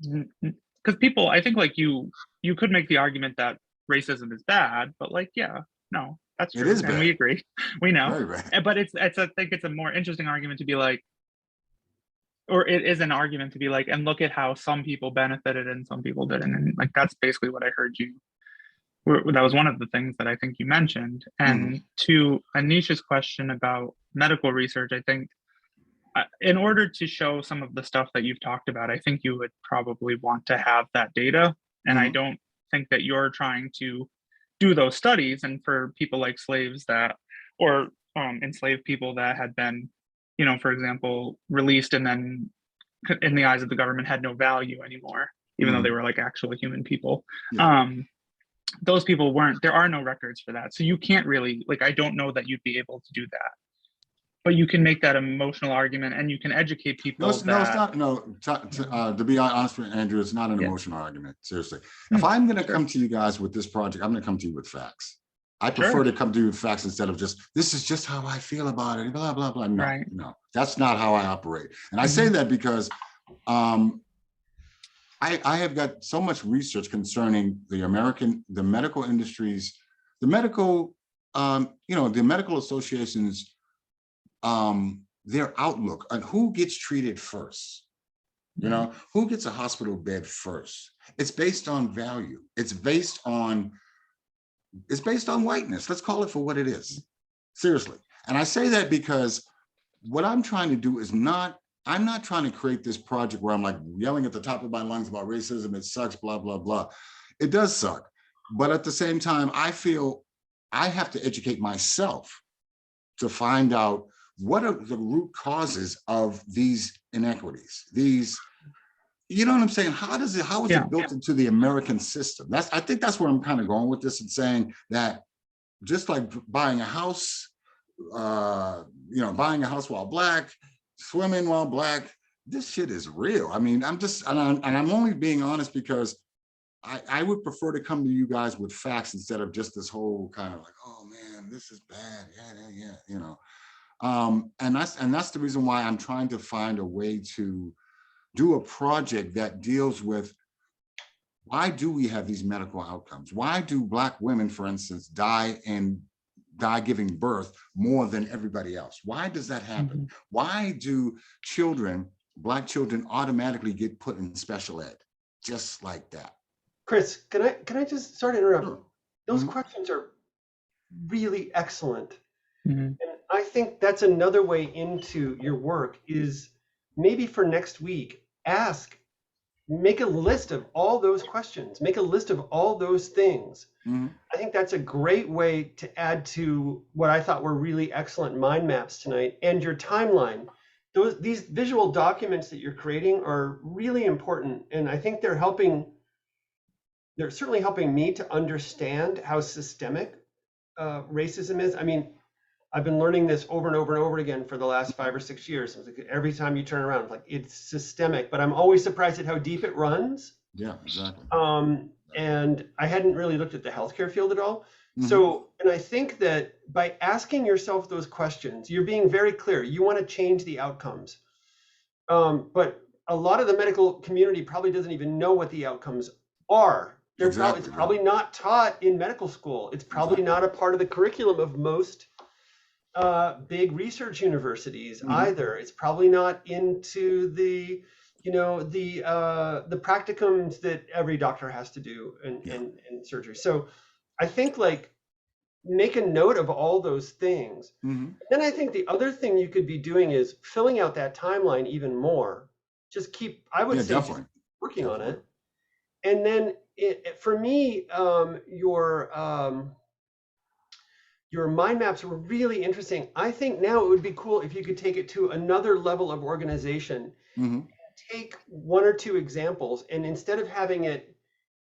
because people, I think like you could make the argument that racism is bad, but like, yeah, no, that's true. It is bad. And we agree, we know. Very bad. But I think it's a more interesting argument to be like, or it is an argument to be like, and look at how some people benefited and some people didn't. And like, that's basically what I heard you, that was one of the things that I think you mentioned. And to Anisha's question about medical research, I think in order to show some of the stuff that you've talked about, I think you would probably want to have that data. And I don't think that you're trying to do those studies. And for people like slaves or enslaved people that had been, for example, released and then in the eyes of the government had no value anymore, even though they were like actual human people. Yeah. Those people there are no records for that. So you can't really, like, I don't know that you'd be able to do that. But you can make that emotional argument and you can educate people. No, it's not. No, to be honest with you, Andrew, it's not an emotional argument. Seriously. If I'm going to come to you guys with this project, I'm going to come to you with facts. I prefer to come to you with facts instead of just, this is just how I feel about it, blah, blah, blah. No, no, that's not how I operate. And I say that because I have got so much research concerning the medical industries, the medical associations, their outlook on who gets treated first, who gets a hospital bed first. It's based on value. It's based on whiteness. Let's call it for what it is. Seriously. And I say that because what I'm trying to do is I'm not trying to create this project where I'm like yelling at the top of my lungs about racism. It sucks, blah, blah, blah. It does suck. But at the same time, I feel I have to educate myself to find out what are the root causes of these inequities, you know what I'm saying? How is it built into the American system? I think that's where I'm kind of going with this and saying that just like buying a house, buying a house while Black, swimming while Black, this shit is real. I mean, I'm only being honest because I would prefer to come to you guys with facts instead of just this whole kind of like, oh man, this is bad, yeah. And that's the reason why I'm trying to find a way to do a project that deals with, why do we have these medical outcomes? Why do Black women, for instance, die giving birth more than everybody else? Why does that happen? Why do Black children automatically get put in special ed just like that? Chris, can I just, sorry to interrupt. Sure. Those questions are really excellent. Mhm. And I think that's another way into your work is maybe for next week, make a list of all those questions, make a list of all those things. I think that's a great way to add to what I thought were really excellent mind maps tonight, and your timeline. These visual documents that you're creating are really important. And I think they're certainly helping me to understand how systemic racism is. I mean, I've been learning this over and over and over again for the last 5 or 6 years. It's like every time you turn around, it's like it's systemic, but I'm always surprised at how deep it runs. Yeah, exactly. And I hadn't really looked at the healthcare field at all. So, and I think that by asking yourself those questions, you're being very clear. You want to change the outcomes. But a lot of the medical community probably doesn't even know what the outcomes are. It's probably not taught in medical school. It's probably not a part of the curriculum of most big research universities either. It's probably not into the practicums that every doctor has to do in surgery. So I think like make a note of all those things. Then I think the other thing you could be doing is filling out that timeline even more. Just I would say just working on it. And then for me, your mind maps were really interesting. I think now it would be cool if you could take it to another level of organization. Take 1 or 2 examples, and instead of having it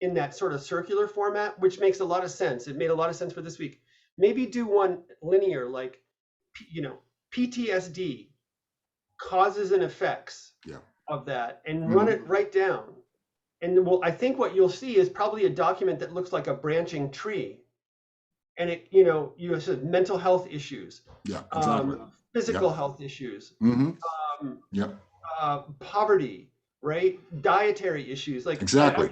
in that sort of circular format, which makes a lot of sense, it made a lot of sense for this week, maybe do one linear, like, PTSD, causes and effects of that, and run it right down. And I think what you'll see is probably a document that looks like a branching tree. And it, you said mental health issues, physical health issues, poverty, right? Dietary issues, like exactly.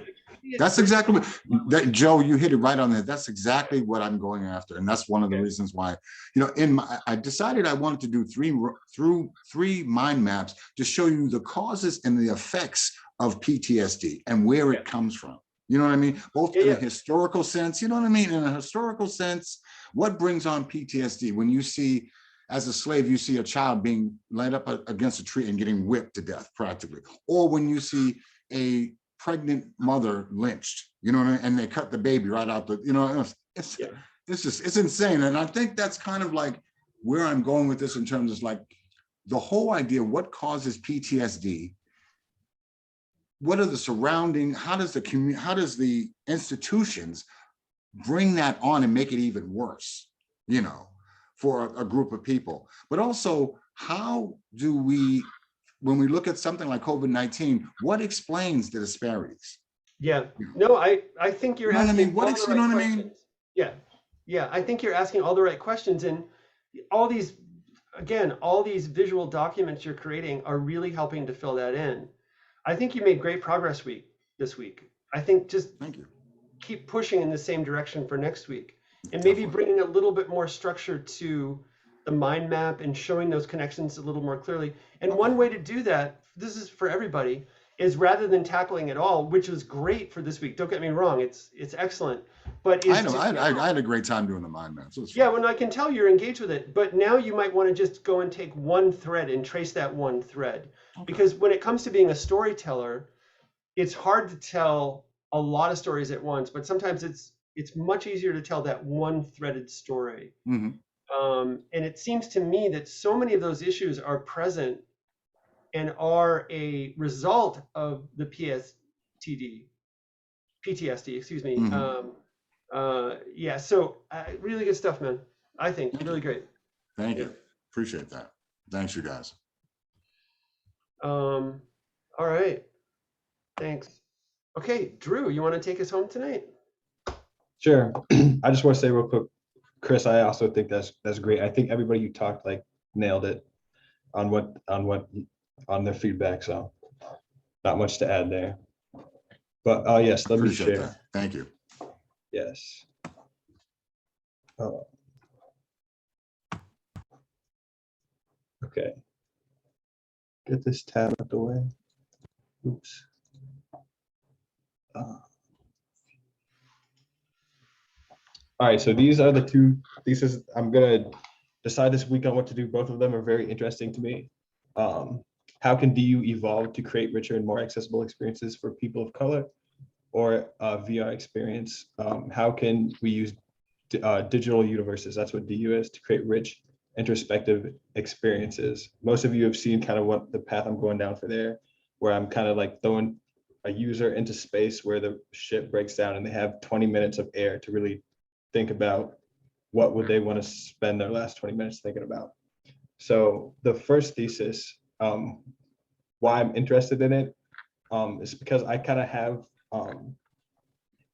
That's exactly that, Joe. You hit it right on there. That's exactly what I'm going after, and that's one of the reasons why, I decided I wanted to do three mind maps to show you the causes and the effects of PTSD and where it comes from. You know what I mean? Both in a historical sense, you know what I mean? In a historical sense, what brings on PTSD? When you see, as a slave, you see a child being laid up against a tree and getting whipped to death practically. Or when you see a pregnant mother lynched, you know what I mean? And they cut the baby right out it's insane. And I think that's kind of like where I'm going with this in terms of like the whole idea, what causes PTSD? What are the surrounding, how does the institutions bring that on and make it even worse, for a group of people? But also, how do we, when we look at something like COVID-19, what explains the disparities? Yeah, no, I think you're asking what I mean? Yeah, I think you're asking all the right questions, and all these visual documents you're creating are really helping to fill that in. I think you made great progress this week. I think just keep pushing in the same direction for next week, and maybe bringing a little bit more structure to the mind map and showing those connections a little more clearly. And one way to do that, this is for everybody, is rather than tackling it all, which was great for this week. Don't get me wrong, it's excellent. But I know I had a great time doing the mind maps. When I can tell you're engaged with it, but now you might want to just go and take one thread and trace that one thread. Because when it comes to being a storyteller, it's hard to tell a lot of stories at once, but sometimes it's much easier to tell that one threaded story. And it seems to me that so many of those issues are present and are a result of the PTSD, excuse me. So really good stuff, man. I think really great. Thank you. Appreciate that. Thanks, you guys. All right. Thanks. Okay, Drew, you want to take us home tonight? Sure. I just want to say real quick, Chris, I also think that's great. I think everybody you talked, like nailed it on on their feedback. So not much to add there. But yes, let me Appreciate share. that. Thank you. Yes. Okay. Get this tab out the way. Oops. All right, so these are the two theses. I'm gonna decide this week on what to do. Both of them are very interesting to me. How can DU evolve to create richer and more accessible experiences for people of color, or VR experience? How can we use digital universes? That's what DU is, to create rich, introspective experiences. Most of you have seen kind of what the path I'm going down for there, where I'm kind of like throwing a user into space where the ship breaks down and they have 20 minutes of air to really think about what would they want to spend their last 20 minutes thinking about. So the first thesis, why I'm interested in it, is because I kind of have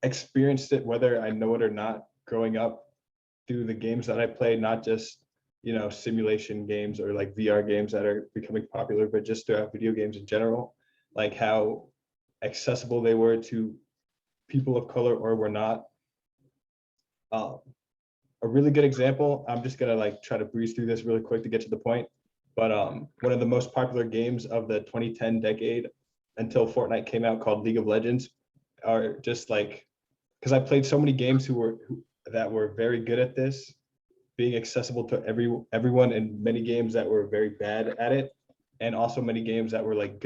experienced it, whether I know it or not, growing up through the games that I played, not just, you know, simulation games or like VR games that are becoming popular, but just throughout video games in general, like how accessible they were to people of color or were not. A really good example, I'm just gonna like try to breeze through this really quick to get to the point, but one of the most popular games of the 2010 decade until Fortnite came out, called League of Legends, are just like, because I played so many games that were very good at this, being accessible to everyone, and many games that were very bad at it, and also many games that were like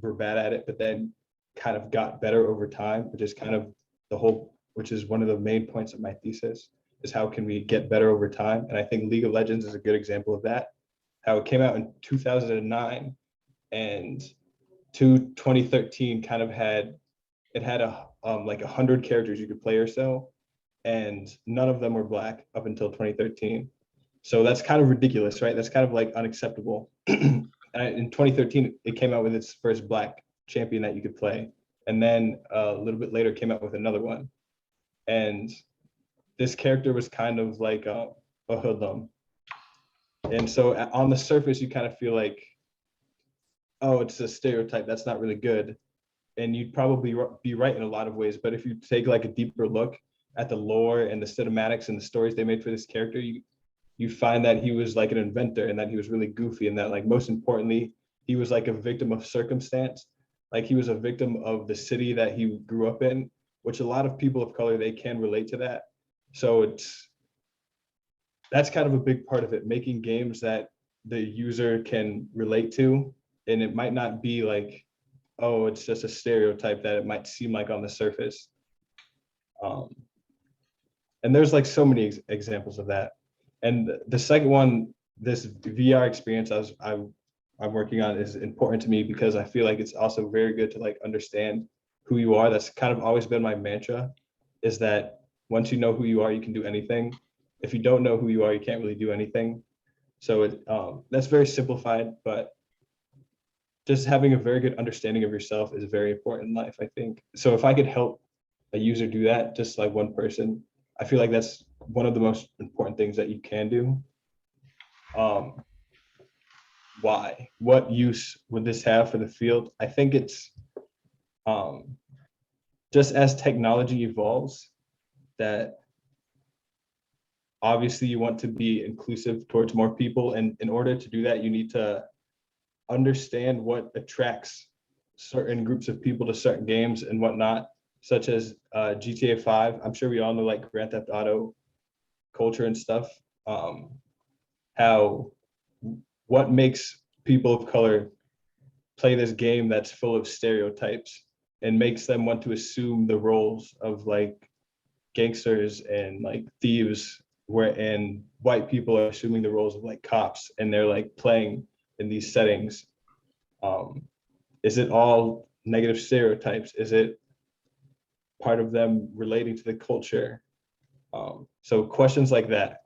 were bad at it, but then kind of got better over time, which is kind of which is one of the main points of my thesis, is how can we get better over time? And I think League of Legends is a good example of that. How it came out in 2009, and to 2013 kind of had like 100 characters you could play or so, and none of them were Black up until 2013. So that's kind of ridiculous, right? That's kind of like unacceptable. In 2013, it came out with its first Black champion that you could play, and then a little bit later came out with another one. And this character was kind of like a hoodlum. And so on the surface, you kind of feel like, oh, it's a stereotype, that's not really good. And you'd probably be right in a lot of ways. But if you take like a deeper look at the lore and the cinematics and the stories they made for this character, you find that he was like an inventor, and that he was really goofy, and that, like, most importantly, he was like a victim of circumstance. Like, he was a victim of the city that he grew up in, which a lot of people of color, they can relate to that. So that's kind of a big part of it, making games that the user can relate to. And it might not be like, oh, it's just a stereotype that it might seem like on the surface. And there's like so many examples of that. And the second one, this VR experience I'm working on, is important to me because I feel like it's also very good to like understand who you are. That's kind of always been my mantra, is that once you know who you are, you can do anything. If you don't know who you are, you can't really do anything. So that's very simplified, but just having a very good understanding of yourself is very important in life, I think. So if I could help a user do that, just like one person, I feel like that's one of the most important things that you can do. Why? What use would this have for the field? I think it's just as technology evolves, that obviously you want to be inclusive towards more people. And in order to do that, you need to understand what attracts certain groups of people to certain games and whatnot, such as GTA 5. I'm sure we all know like Grand Theft Auto culture and stuff. What makes people of color play this game that's full of stereotypes and makes them want to assume the roles of like gangsters and like thieves, and white people are assuming the roles of like cops, and they're like playing in these settings. Is it all negative stereotypes? Is it part of them relating to the culture? So questions like that.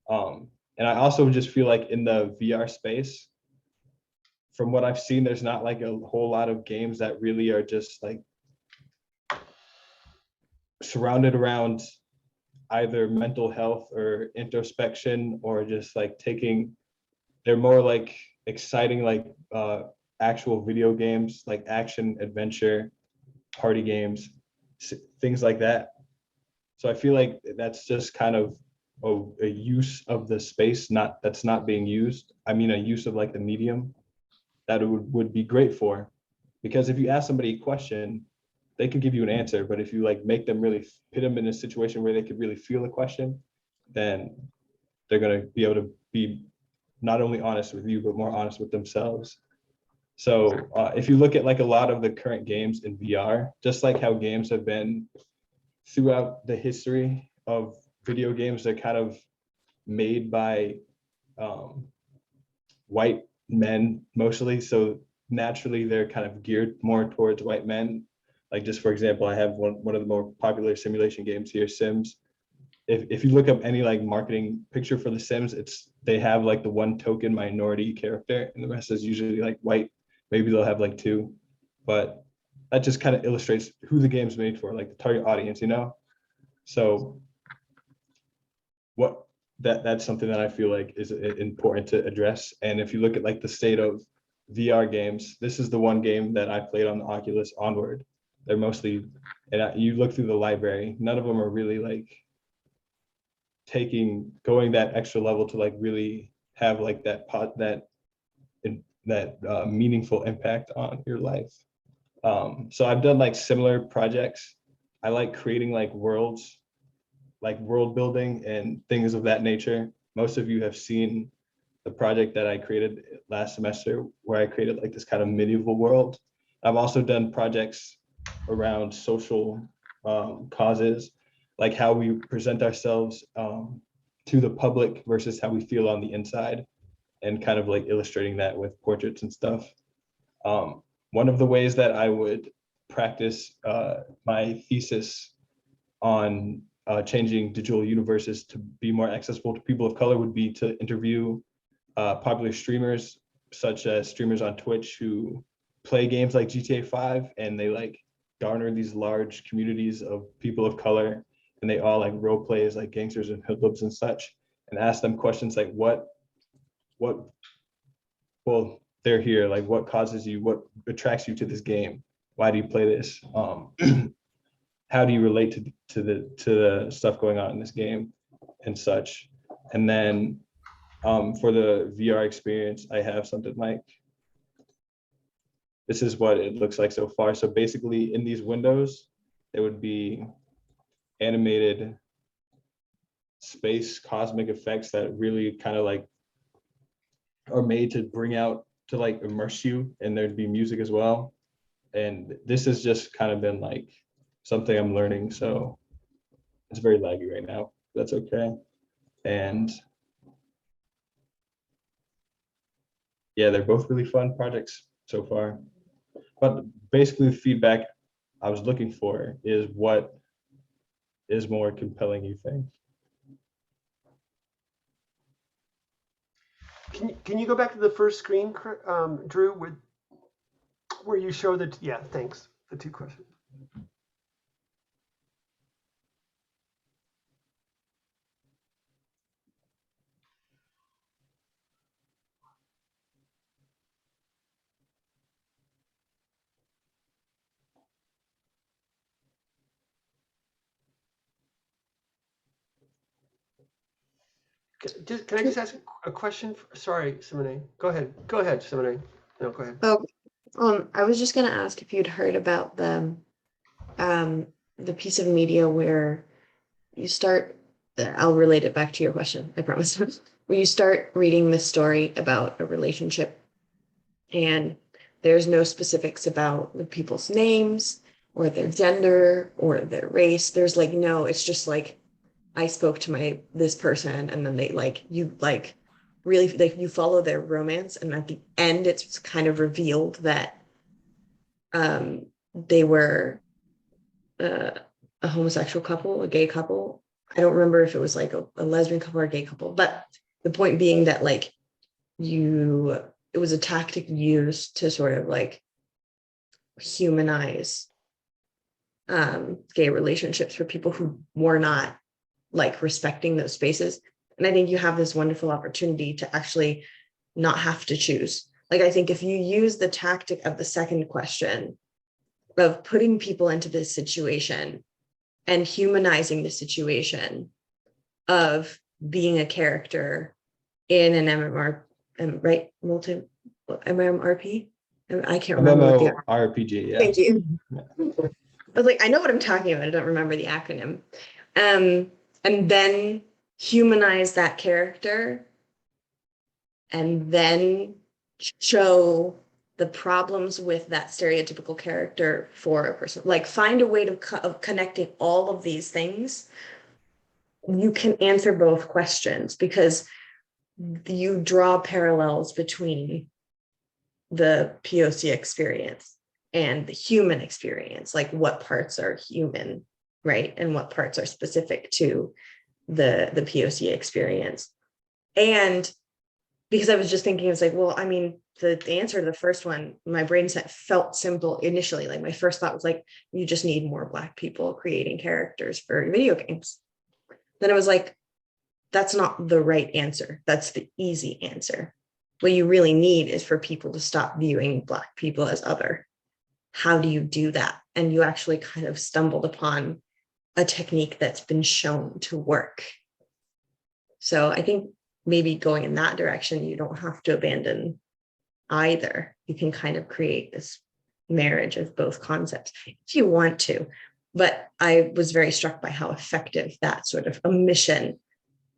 And I also just feel like in the VR space, from what I've seen, there's not like a whole lot of games that really are just like surrounded around either mental health or introspection, or just like taking they're more like exciting, like actual video games, like action, adventure, party games, things like that. So I feel like that's just kind of a use of the space, that's not being used. I mean, a use of like the medium that it would be great for. Because if you ask somebody a question, they can give you an answer, but if you like make them really put them in a situation where they could really feel the question, then they're going to be able to be not only honest with you, but more honest with themselves. So if you look at like a lot of the current games in VR, just like how games have been throughout the history of video games, they're kind of made by white men mostly. So naturally, they're kind of geared more towards white men. Like just for example, I have one of the more popular simulation games here, Sims. If you look up any like marketing picture for the Sims, they have like the one token minority character, and the rest is usually like white. Maybe they'll have like two, but that just kind of illustrates who the game's made for, like the target audience, you know? So that's something that I feel like is important to address. And if you look at like the state of VR games, this is the one game that I played on the Oculus Onward. They're mostly, and you look through the library, none of them are really like going that extra level to like really have like that meaningful impact on your life. So I've done like similar projects. I like creating like worlds, like world building and things of that nature. Most of you have seen the project that I created last semester, where I created like this kind of medieval world. I've also done projects around social causes, like how we present ourselves to the public versus how we feel on the inside, and kind of like illustrating that with portraits and stuff. One of the ways that I would practice my thesis on changing digital universes to be more accessible to people of color would be to interview popular streamers, such as streamers on Twitch who play games like GTA 5, and they like garner these large communities of people of color, and they all like role play as like gangsters and hoodlums and such, and ask them questions like well, they're here, like what attracts you to this game? Why do you play this? How do you relate to the stuff going on in this game and such? And then for the VR experience, I have something like, this is what it looks like so far. So basically in these windows, there would be animated space cosmic effects that really kind of like are made to bring out, to like immerse you, and there'd be music as well. And this has just kind of been like something I'm learning. So it's very laggy right now. That's okay. And yeah, they're both really fun projects so far. But basically the feedback I was looking for is what is more compelling, you think? Can you go back to the first screen, Drew, where you show thanks, the two questions. Can I just ask a question? Sorry, Simone. Go ahead, Simone. No, go ahead. Oh, I was just gonna ask if you'd heard about the piece of media where you start. I'll relate it back to your question, I promise. Where you start reading the story about a relationship, and there's no specifics about the people's names or their gender or their race. There's like no. It's just like, I spoke to this person, and then they really you follow their romance, and at the end it's kind of revealed that they were a homosexual couple, a gay couple. I don't remember if it was like a lesbian couple or a gay couple, but the point being that like it was a tactic used to sort of like humanize gay relationships for people who were not like respecting those spaces. And I think you have this wonderful opportunity to actually not have to choose. Like, I think if you use the tactic of the second question of putting people into this situation and humanizing the situation of being a character in an MMR, right? MMRP? I can't remember what the RPG, yeah. Thank you. I was like, I know what I'm talking about. I don't remember the acronym. And then humanize that character and then show the problems with that stereotypical character for a person. Like, find a way of connecting all of these things. You can answer both questions because you draw parallels between the POC experience and the human experience, like what parts are human, right? And what parts are specific to the POC experience. And because I was just thinking, it's like, well, I mean, the answer to the first one, my brain set felt simple initially. Like, my first thought was like, you just need more Black people creating characters for video games. Then I was like, that's not the right answer. That's the easy answer. What you really need is for people to stop viewing Black people as other. How do you do that? And you actually kind of stumbled upon a technique that's been shown to work. So I think maybe going in that direction, you don't have to abandon either. You can kind of create this marriage of both concepts if you want to. But I was very struck by how effective that sort of omission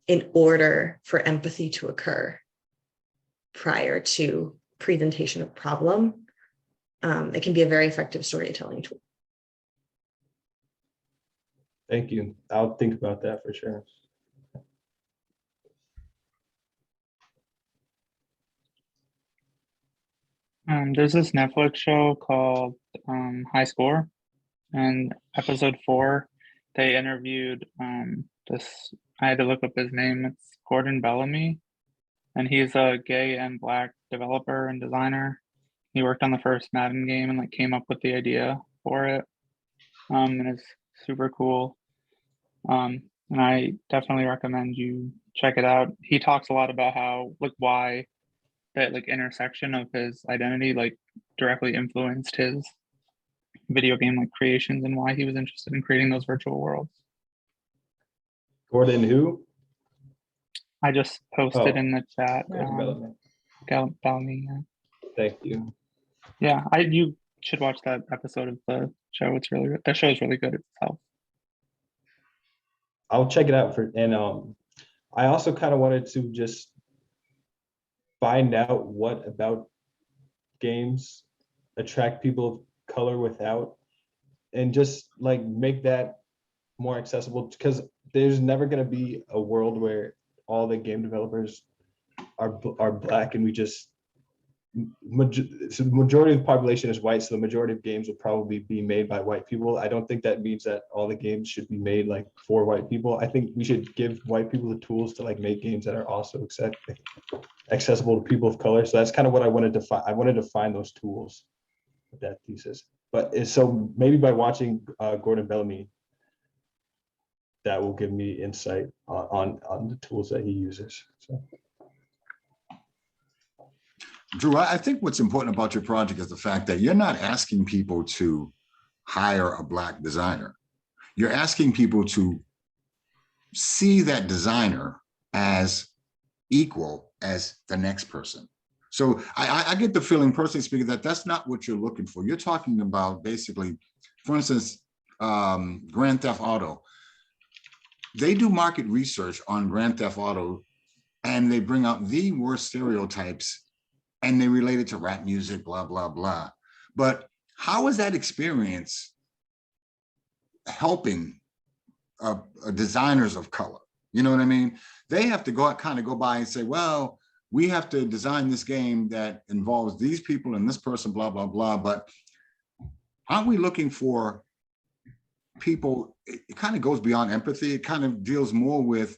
in order for empathy to occur prior to presentation of problem. It can be a very effective storytelling tool. Thank you. I'll think about that for sure. There's this Netflix show called High Score, and episode 4, they interviewed this. I had to look up his name. It's Gordon Bellamy, and he's a gay and Black developer and designer. He worked on the first Madden game and like came up with the idea for it, and it's super cool. And I definitely recommend you check it out. He talks a lot about how, like, why that like intersection of his identity like directly influenced his video game like creations and why he was interested in creating those virtual worlds. Gordon who? I just posted in the chat. Bellamy. Thank you. Yeah, you should watch that episode of the show. It's really good. The show is really good itself. I'll check it out and I also kind of wanted to just find out what about games attract people of color without, and just like make that more accessible, because there's never going to be a world where all the game developers are Black and we just so the majority of the population is white, so the majority of games will probably be made by white people. I don't think that means that all the games should be made like for white people. I think we should give white people the tools to like make games that are also accessible to people of color. So that's kind of what I wanted to find. I wanted to find those tools with that thesis. But so maybe by watching Gordon Bellamy, that will give me insight on the tools that he uses. So. Drew, I think what's important about your project is the fact that you're not asking people to hire a Black designer. You're asking people to see that designer as equal as the next person. So I get the feeling, personally speaking, that that's not what you're looking for. You're talking about basically, for instance, Grand Theft Auto. They do market research on Grand Theft Auto and they bring out the worst stereotypes and they relate it to rap music, blah, blah, blah. But how is that experience helping designers of color? You know what I mean? They have to go by and say, well, we have to design this game that involves these people and this person, blah, blah, blah. But aren't we looking for people? It kind of goes beyond empathy. It kind of deals more with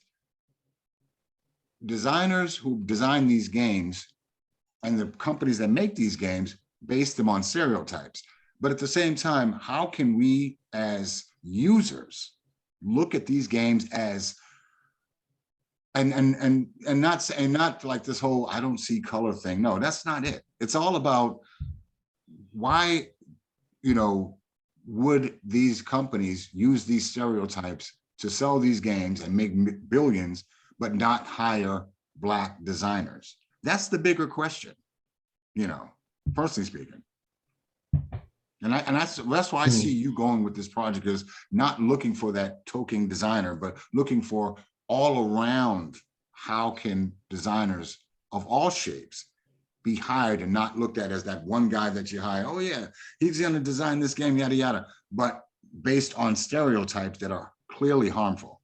designers who design these games and the companies that make these games base them on stereotypes. But at the same time, how can we as users look at these games as and not like this whole I don't see color thing. No, that's not it. It's all about why, would these companies use these stereotypes to sell these games and make billions, but not hire Black designers? That's the bigger question, personally speaking. And that's why I see you going with this project, is not looking for that token designer, but looking for all around, how can designers of all shapes be hired and not looked at as that one guy that you hire. Oh yeah, he's going to design this game, yada, yada, but based on stereotypes that are clearly harmful.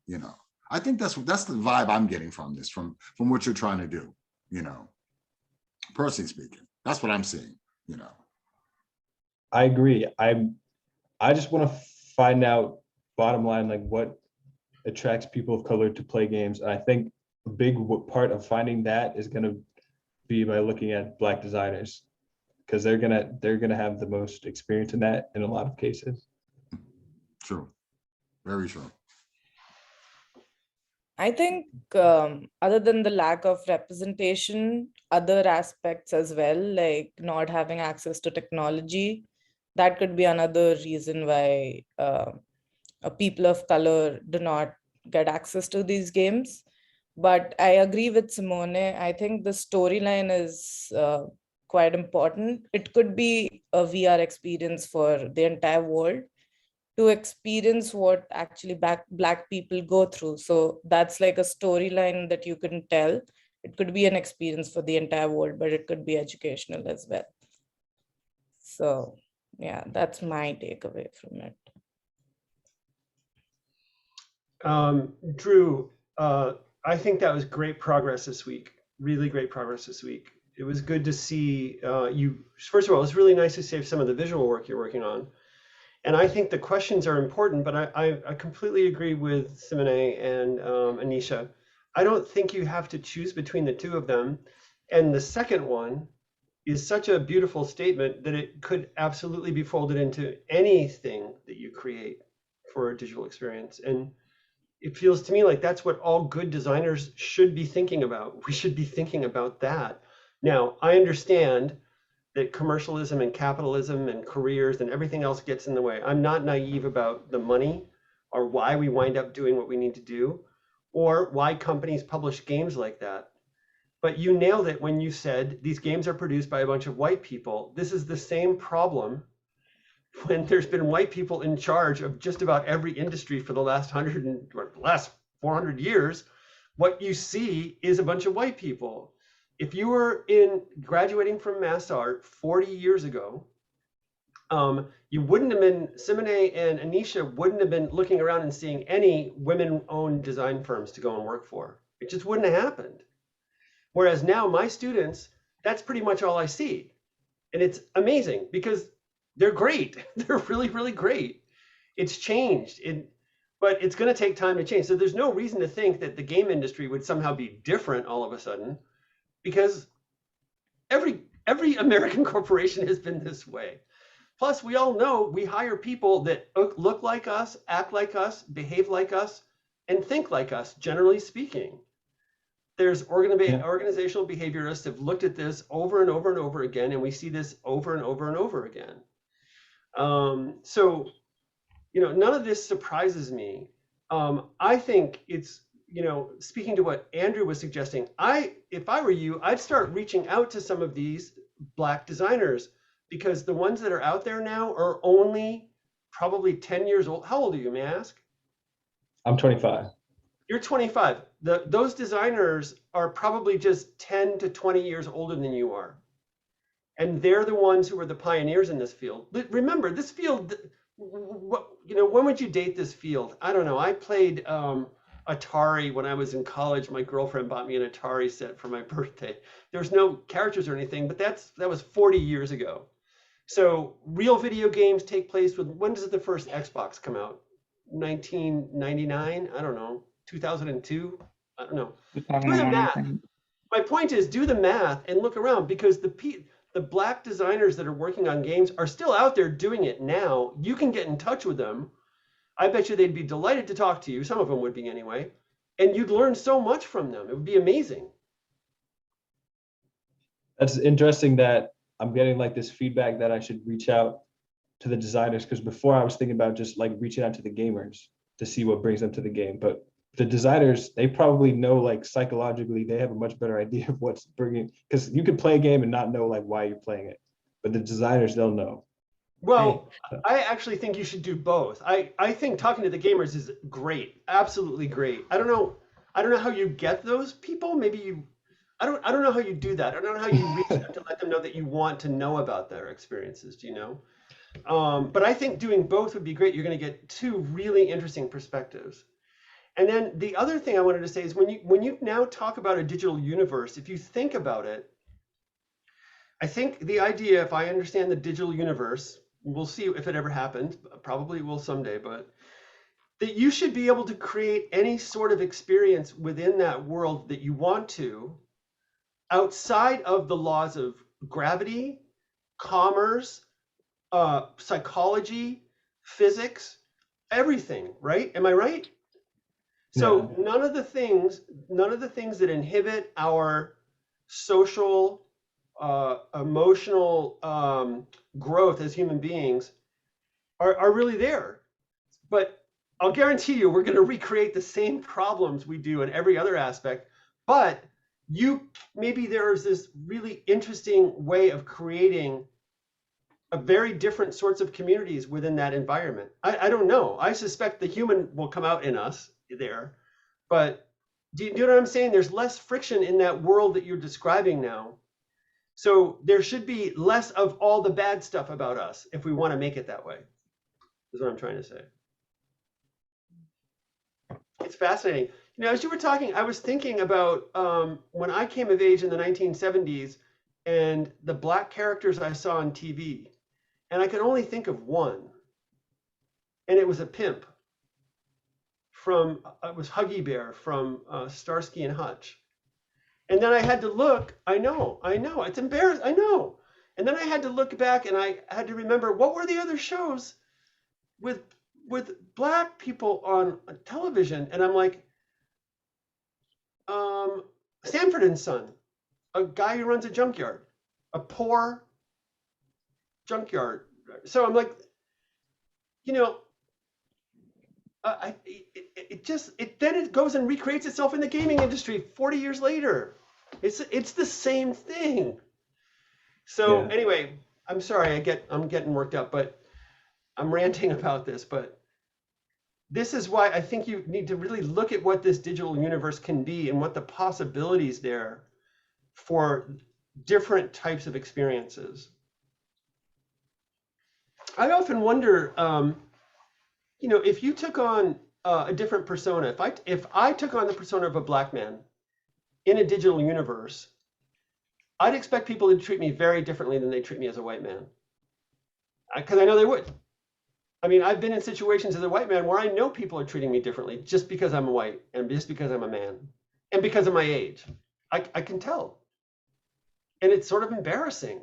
I think that's the vibe I'm getting from this, from what you're trying to do, personally speaking. That's what I'm seeing, I agree. I just want to find out, bottom line, like what attracts people of color to play games. And I think a big part of finding that is going to be by looking at Black designers, because they're gonna have the most experience in that in a lot of cases. True, very true. I think other than the lack of representation, other aspects as well, like not having access to technology, that could be another reason why people of color do not get access to these games. But I agree with Simone. I think the storyline is quite important. It could be a VR experience for the entire world, to experience what actually Black people go through. So that's like a storyline that you can tell. It could be an experience for the entire world, but it could be educational as well. So yeah, that's my takeaway from it. Drew, I think that was great progress this week. Really great progress this week. It was good to see you. First of all, it's really nice to see some of the visual work you're working on. And I think the questions are important, but I completely agree with Simone and Anisha. I don't think you have to choose between the two of them. And the second one is such a beautiful statement that it could absolutely be folded into anything that you create for a digital experience. And it feels to me like that's what all good designers should be thinking about. We should be thinking about that. Now, I understand that commercialism and capitalism and careers and everything else gets in the way. I'm not naive about the money or why we wind up doing what we need to do, or why companies publish games like that. But you nailed it when you said these games are produced by a bunch of white people. This is the same problem when there's been white people in charge of just about every industry for the last 400 years. What you see is a bunch of white people. If you were graduating from Mass Art 40 years ago, you wouldn't have been, Simone and Anisha wouldn't have been looking around and seeing any women-owned design firms to go and work for. It just wouldn't have happened. Whereas now my students, that's pretty much all I see. And it's amazing because they're great. They're really, really great. It's changed, but it's going to take time to change. So there's no reason to think that the game industry would somehow be different all of a sudden, because every American corporation has been this way. Plus, we all know we hire people that look like us, act like us, behave like us, and think like us, generally speaking. There's organizational behaviorists have looked at this over and over and over again, and we see this over and over and over again. So, none of this surprises me. I think it's, speaking to what Andrew was suggesting, if I were you, I'd start reaching out to some of these Black designers, because the ones that are out there now are only probably 10 years old. How old are you, may I ask? I'm 25. You're 25. Those designers are probably just 10 to 20 years older than you are. And they're the ones who are the pioneers in this field. But remember, this field, when would you date this field? I don't know. I played Atari when I was in college. My girlfriend bought me an Atari set for my birthday. There's no characters or anything, but that was 40 years ago. So real video games take place with, when does the first Xbox come out? 1999? I don't know. 2002? I don't know. Do the math. My point is, do the math and look around, because the Black designers that are working on games are still out there doing it now. You can get in touch with them. I bet you they'd be delighted to talk to you. Some of them would be anyway. and you'd learn so much from them. It would be amazing. That's interesting that I'm getting like this feedback that I should reach out to the designers, because before I was thinking about just like reaching out to the gamers to see what brings them to the game. But the designers, they probably know, like psychologically, they have a much better idea of what's bringing, because you could play a game and not know like why you're playing it. But the designers, they'll know. Well, I actually think you should do both. I think talking to the gamers is great, absolutely great. I don't know how you get those people. Maybe you, I don't know how you do that. I don't know how you reach them to let them know that you want to know about their experiences. Do you know? But I think doing both would be great. You're going to get two really interesting perspectives. And then the other thing I wanted to say is when you now talk about a digital universe, if you think about it, I think the idea, if I understand the digital universe, we'll see if it ever happens, probably will someday, but that you should be able to create any sort of experience within that world that you want to, outside of the laws of gravity, commerce, psychology, physics, everything, right? Am I right? So Yeah. none of the things that inhibit our social, emotional growth as human beings are really there. But I'll guarantee you, we're going to recreate the same problems we do in every other aspect. But maybe there's this really interesting way of creating a very different sorts of communities within that environment. I don't know. I suspect the human will come out in us there, but do you know what I'm saying? There's less friction in that world that you're describing now. So there should be less of all the bad stuff about us if we want to make it that way, is what I'm trying to say. It's fascinating. You know, as you were talking, I was thinking about when I came of age in the 1970s and the Black characters I saw on TV. And I could only think of one. And it was a pimp from, it was Huggy Bear from Starsky and Hutch. And then I had to look, I know, it's embarrassing, I know. And then I had to look back and I had to remember, what were the other shows with Black people on television? And I'm like, Sanford and Son, a guy who runs a junkyard, a poor junkyard. So I'm like, you know, then it goes and recreates itself in the gaming industry 40 years later. It's the same thing. So Yeah. anyway, I'm sorry, I'm getting worked up, but I'm ranting about this, but this is why I think you need to really look at what this digital universe can be and what the possibilities there for different types of experiences. I often wonder, you know, if you took on a different persona, if I took on the persona of a Black man in a digital universe, I'd expect people to treat me very differently than they treat me as a white man. Because I know they would. I mean, I've been in situations as a white man where I know people are treating me differently just because I'm white and just because I'm a man and because of my age. I can tell. And it's sort of embarrassing.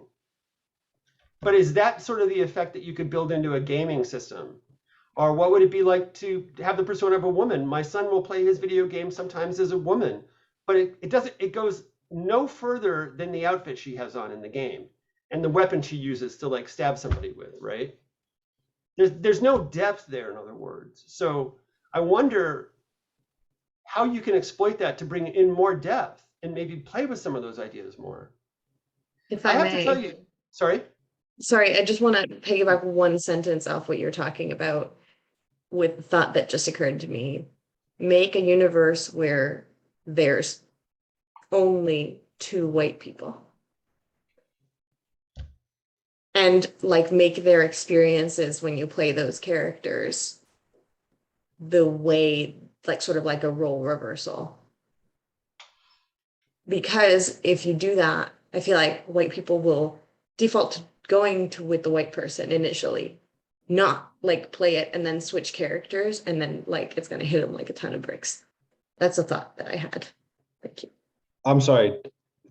But is that sort of the effect that you could build into a gaming system? Or what would it be like to have the persona of a woman? My son will play his video game sometimes as a woman, but it goes no further than the outfit she has on in the game and the weapon she uses to like stab somebody with, right? There's no depth there, in other words. So I wonder how you can exploit that to bring in more depth and maybe play with some of those ideas more. If I I have to tell may, you, sorry. sorry, I just want to piggyback one sentence off what you're talking about with the thought that just occurred to me. Make a universe where there's only 2 white people. And like make their experiences when you play those characters the way, like sort of like a role reversal. Because if you do that, I feel like white people will default to going to with the white person initially, not like play it and then switch characters and then like it's gonna hit them like a ton of bricks. That's a thought that I had. Thank you. I'm sorry.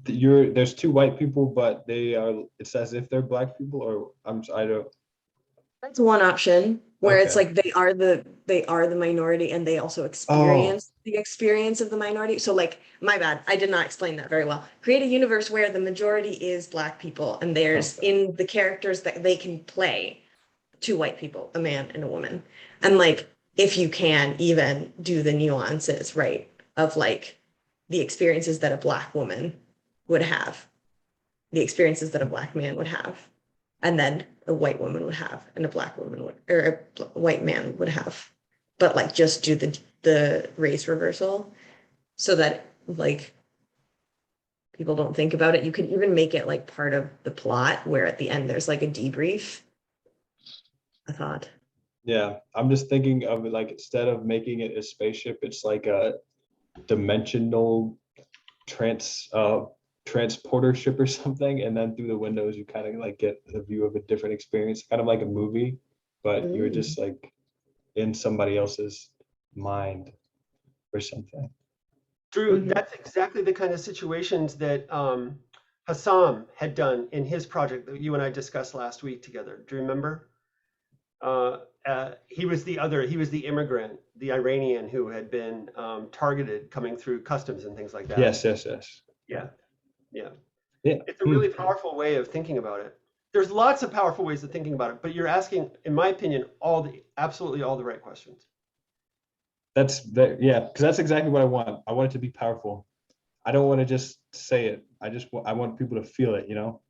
There's 2 white people, but they are. It's as if they're Black people, or I don't. That's one option where it's Okay. like they are the minority and they also experience the experience of the minority. So like, my bad, I did not explain that very well. Create a universe where the majority is Black people and there's Okay. in the characters that they can play two white people, a man and a woman. And like, if you can even do the nuances, right, of like the experiences that a Black woman would have, the experiences that a Black man would have, and then a white woman would have, and a Black woman would, or a white man would have. But like, just do the race reversal so that like people don't think about it. You can even make it like part of the plot where at the end there's like a debrief. I thought. Yeah, I'm just thinking of it like instead of making it a spaceship, it's like a dimensional transporter ship or something, and then through the windows you kind of like get the view of a different experience, kind of like a movie, but you're just like in somebody else's mind or something. Drew, Mhm. that's exactly the kind of situations that Hassam had done in his project that you and I discussed last week together. Do you remember? He was the immigrant, the Iranian who had been targeted coming through customs and things like that. Yes, yes, yes. Yeah, yeah. Yeah. It's a really powerful way of thinking about it. There's lots of powerful ways of thinking about it, but you're asking, in my opinion, absolutely all the right questions. Yeah, because that's exactly what I want. I want it to be powerful. I don't want to just say it. I want people to feel it, you know?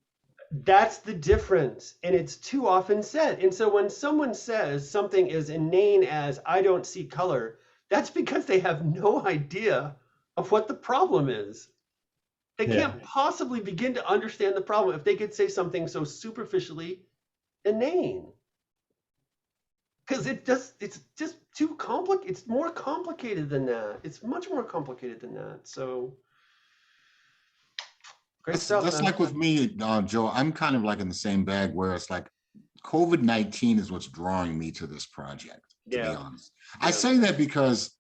That's the difference, and it's too often said. And so when someone says something as inane as "I don't see color," that's because they have no idea of what the problem is. They Yeah. can't possibly begin to understand the problem if they could say something so superficially inane. Because it's just too complicated. It's more complicated than that. It's much more complicated than that. So great stuff, That's man. like with me, Joe. I'm kind of like in the same bag where it's like COVID-19 is what's drawing me to this project, to be Yeah. honest. I say that because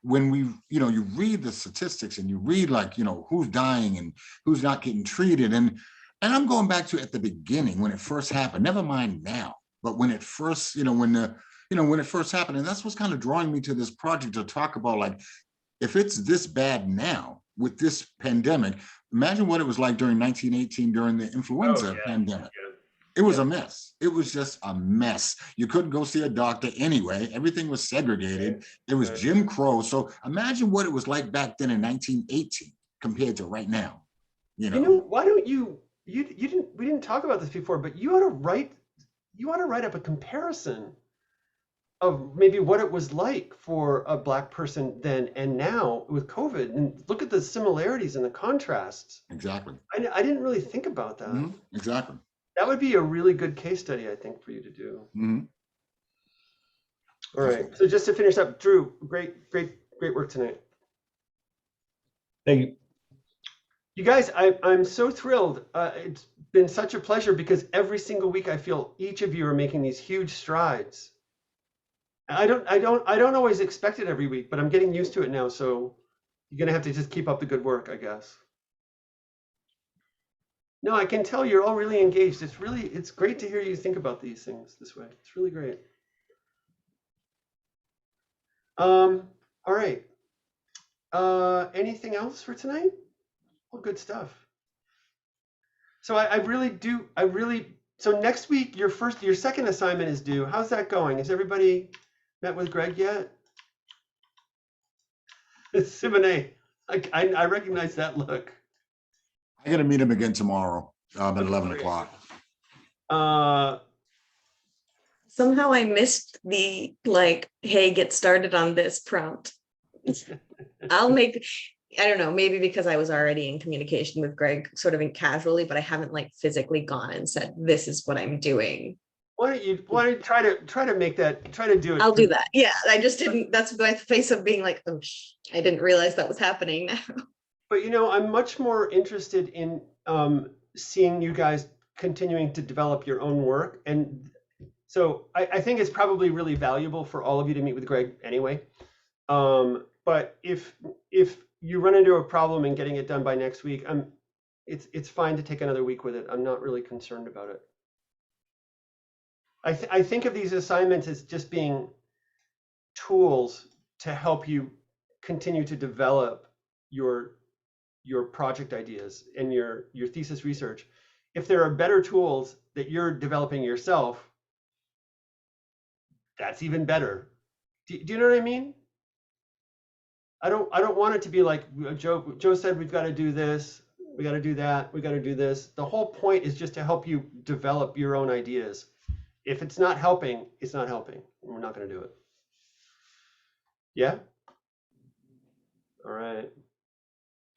when you read the statistics and you read like, who's dying and who's not getting treated. And I'm going back to at the beginning when it first happened, never mind now, but when it first, when it first happened. And that's what's kind of drawing me to this project to talk about, like, if it's this bad now with this pandemic, imagine what it was like during 1918 during the influenza pandemic. It was a mess. It was just a mess. You couldn't go see a doctor anyway. Everything was segregated. It was Jim Crow. So imagine what it was like back then in 1918 compared to right now. Why don't we didn't talk about this before, but you ought to write up a comparison of maybe what it was like for a Black person then and now with COVID, and look at the similarities and the contrasts. Exactly. I didn't really think about that. Mm-hmm. Exactly. That would be a really good case study, I think, for you to do. Mm-hmm. All right. So just to finish up, Drew, great work tonight. Thank you. You guys, I'm so thrilled. It's been such a pleasure because every single week I feel each of you are making these huge strides. I don't always expect it every week, but I'm getting used to it now. So you're gonna have to just keep up the good work, I guess. No, I can tell you're all really engaged. It's great to hear you think about these things this way. It's really great. All right. Anything else for tonight? All good stuff. So so next week, your second assignment is due. How's that going? Has everybody met with Greg yet? Simone, I recognize that look. I got to meet him again tomorrow at 11 o'clock. Somehow I missed the like, hey, get started on this prompt. I don't know, maybe because I was already in communication with Greg sort of casually, but I haven't like physically gone and said, this is what I'm doing. Why don't you try to do it? I'll do that. Yeah, I just didn't, that's my face of being like, oh, I didn't realize that was happening now. But I'm much more interested in seeing you guys continuing to develop your own work. And so I think it's probably really valuable for all of you to meet with Greg anyway. But if you run into a problem in getting it done by next week, it's fine to take another week with it. I'm not really concerned about it. I think of these assignments as just being tools to help you continue to develop your project ideas and your thesis research. If there are better tools that you're developing yourself, that's even better. Do you know what I mean? I don't want it to be like Joe said, we've got to do this, we got to do that, we got to do this. The whole point is just to help you develop your own ideas. If it's not helping, it's not helping. We're not going to do it. Yeah? All right.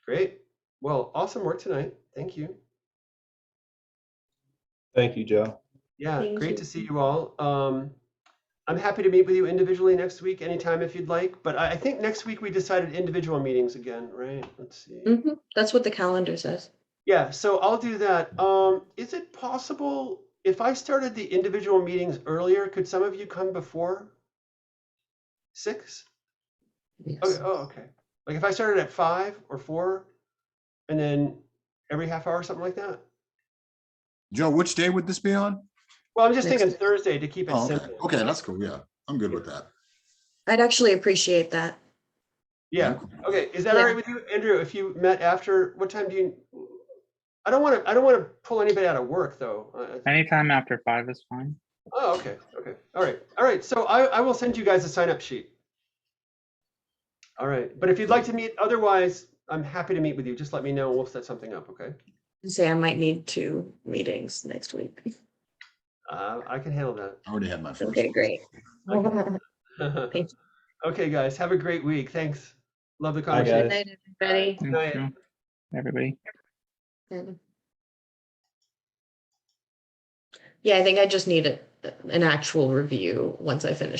Great. Well, awesome work tonight. Thank you. Thank you, Joe. Yeah, Thank great you. to see you all. I'm happy to meet with you individually next week, anytime if you'd like. But I think next week we decided individual meetings again, right? Let's see. That's what the calendar says. Yeah, so I'll do that. Is it possible if I started the individual meetings earlier, could some of you come before 6? Yes. Okay, oh, okay. Like if I started at 5 or 4, and then every half hour, something like that. Joe, which day would this be on? Well, I'm just Next thinking Thursday to keep it Oh, okay. simple. Okay, that's cool. Yeah, I'm good with that. I'd actually appreciate that. Yeah. Okay. Is that all right with you, Andrew? If you met after, what time do you? I don't want to pull anybody out of work though. Anytime after 5 is fine. Oh, okay. Okay. All right. All right. So I will send you guys a sign up sheet. All right. But if you'd like to meet, otherwise, I'm happy to meet with you. Just let me know. We'll set something up. Okay. Say I might need 2 meetings next week. I can handle that. I already had my first. Okay, great. Okay. Okay, guys. Have a great week. Thanks. Love the Bye, conversation. guys. Good night, everybody. Good night. Thank you, everybody. Yeah, I think I just need an actual review once I finish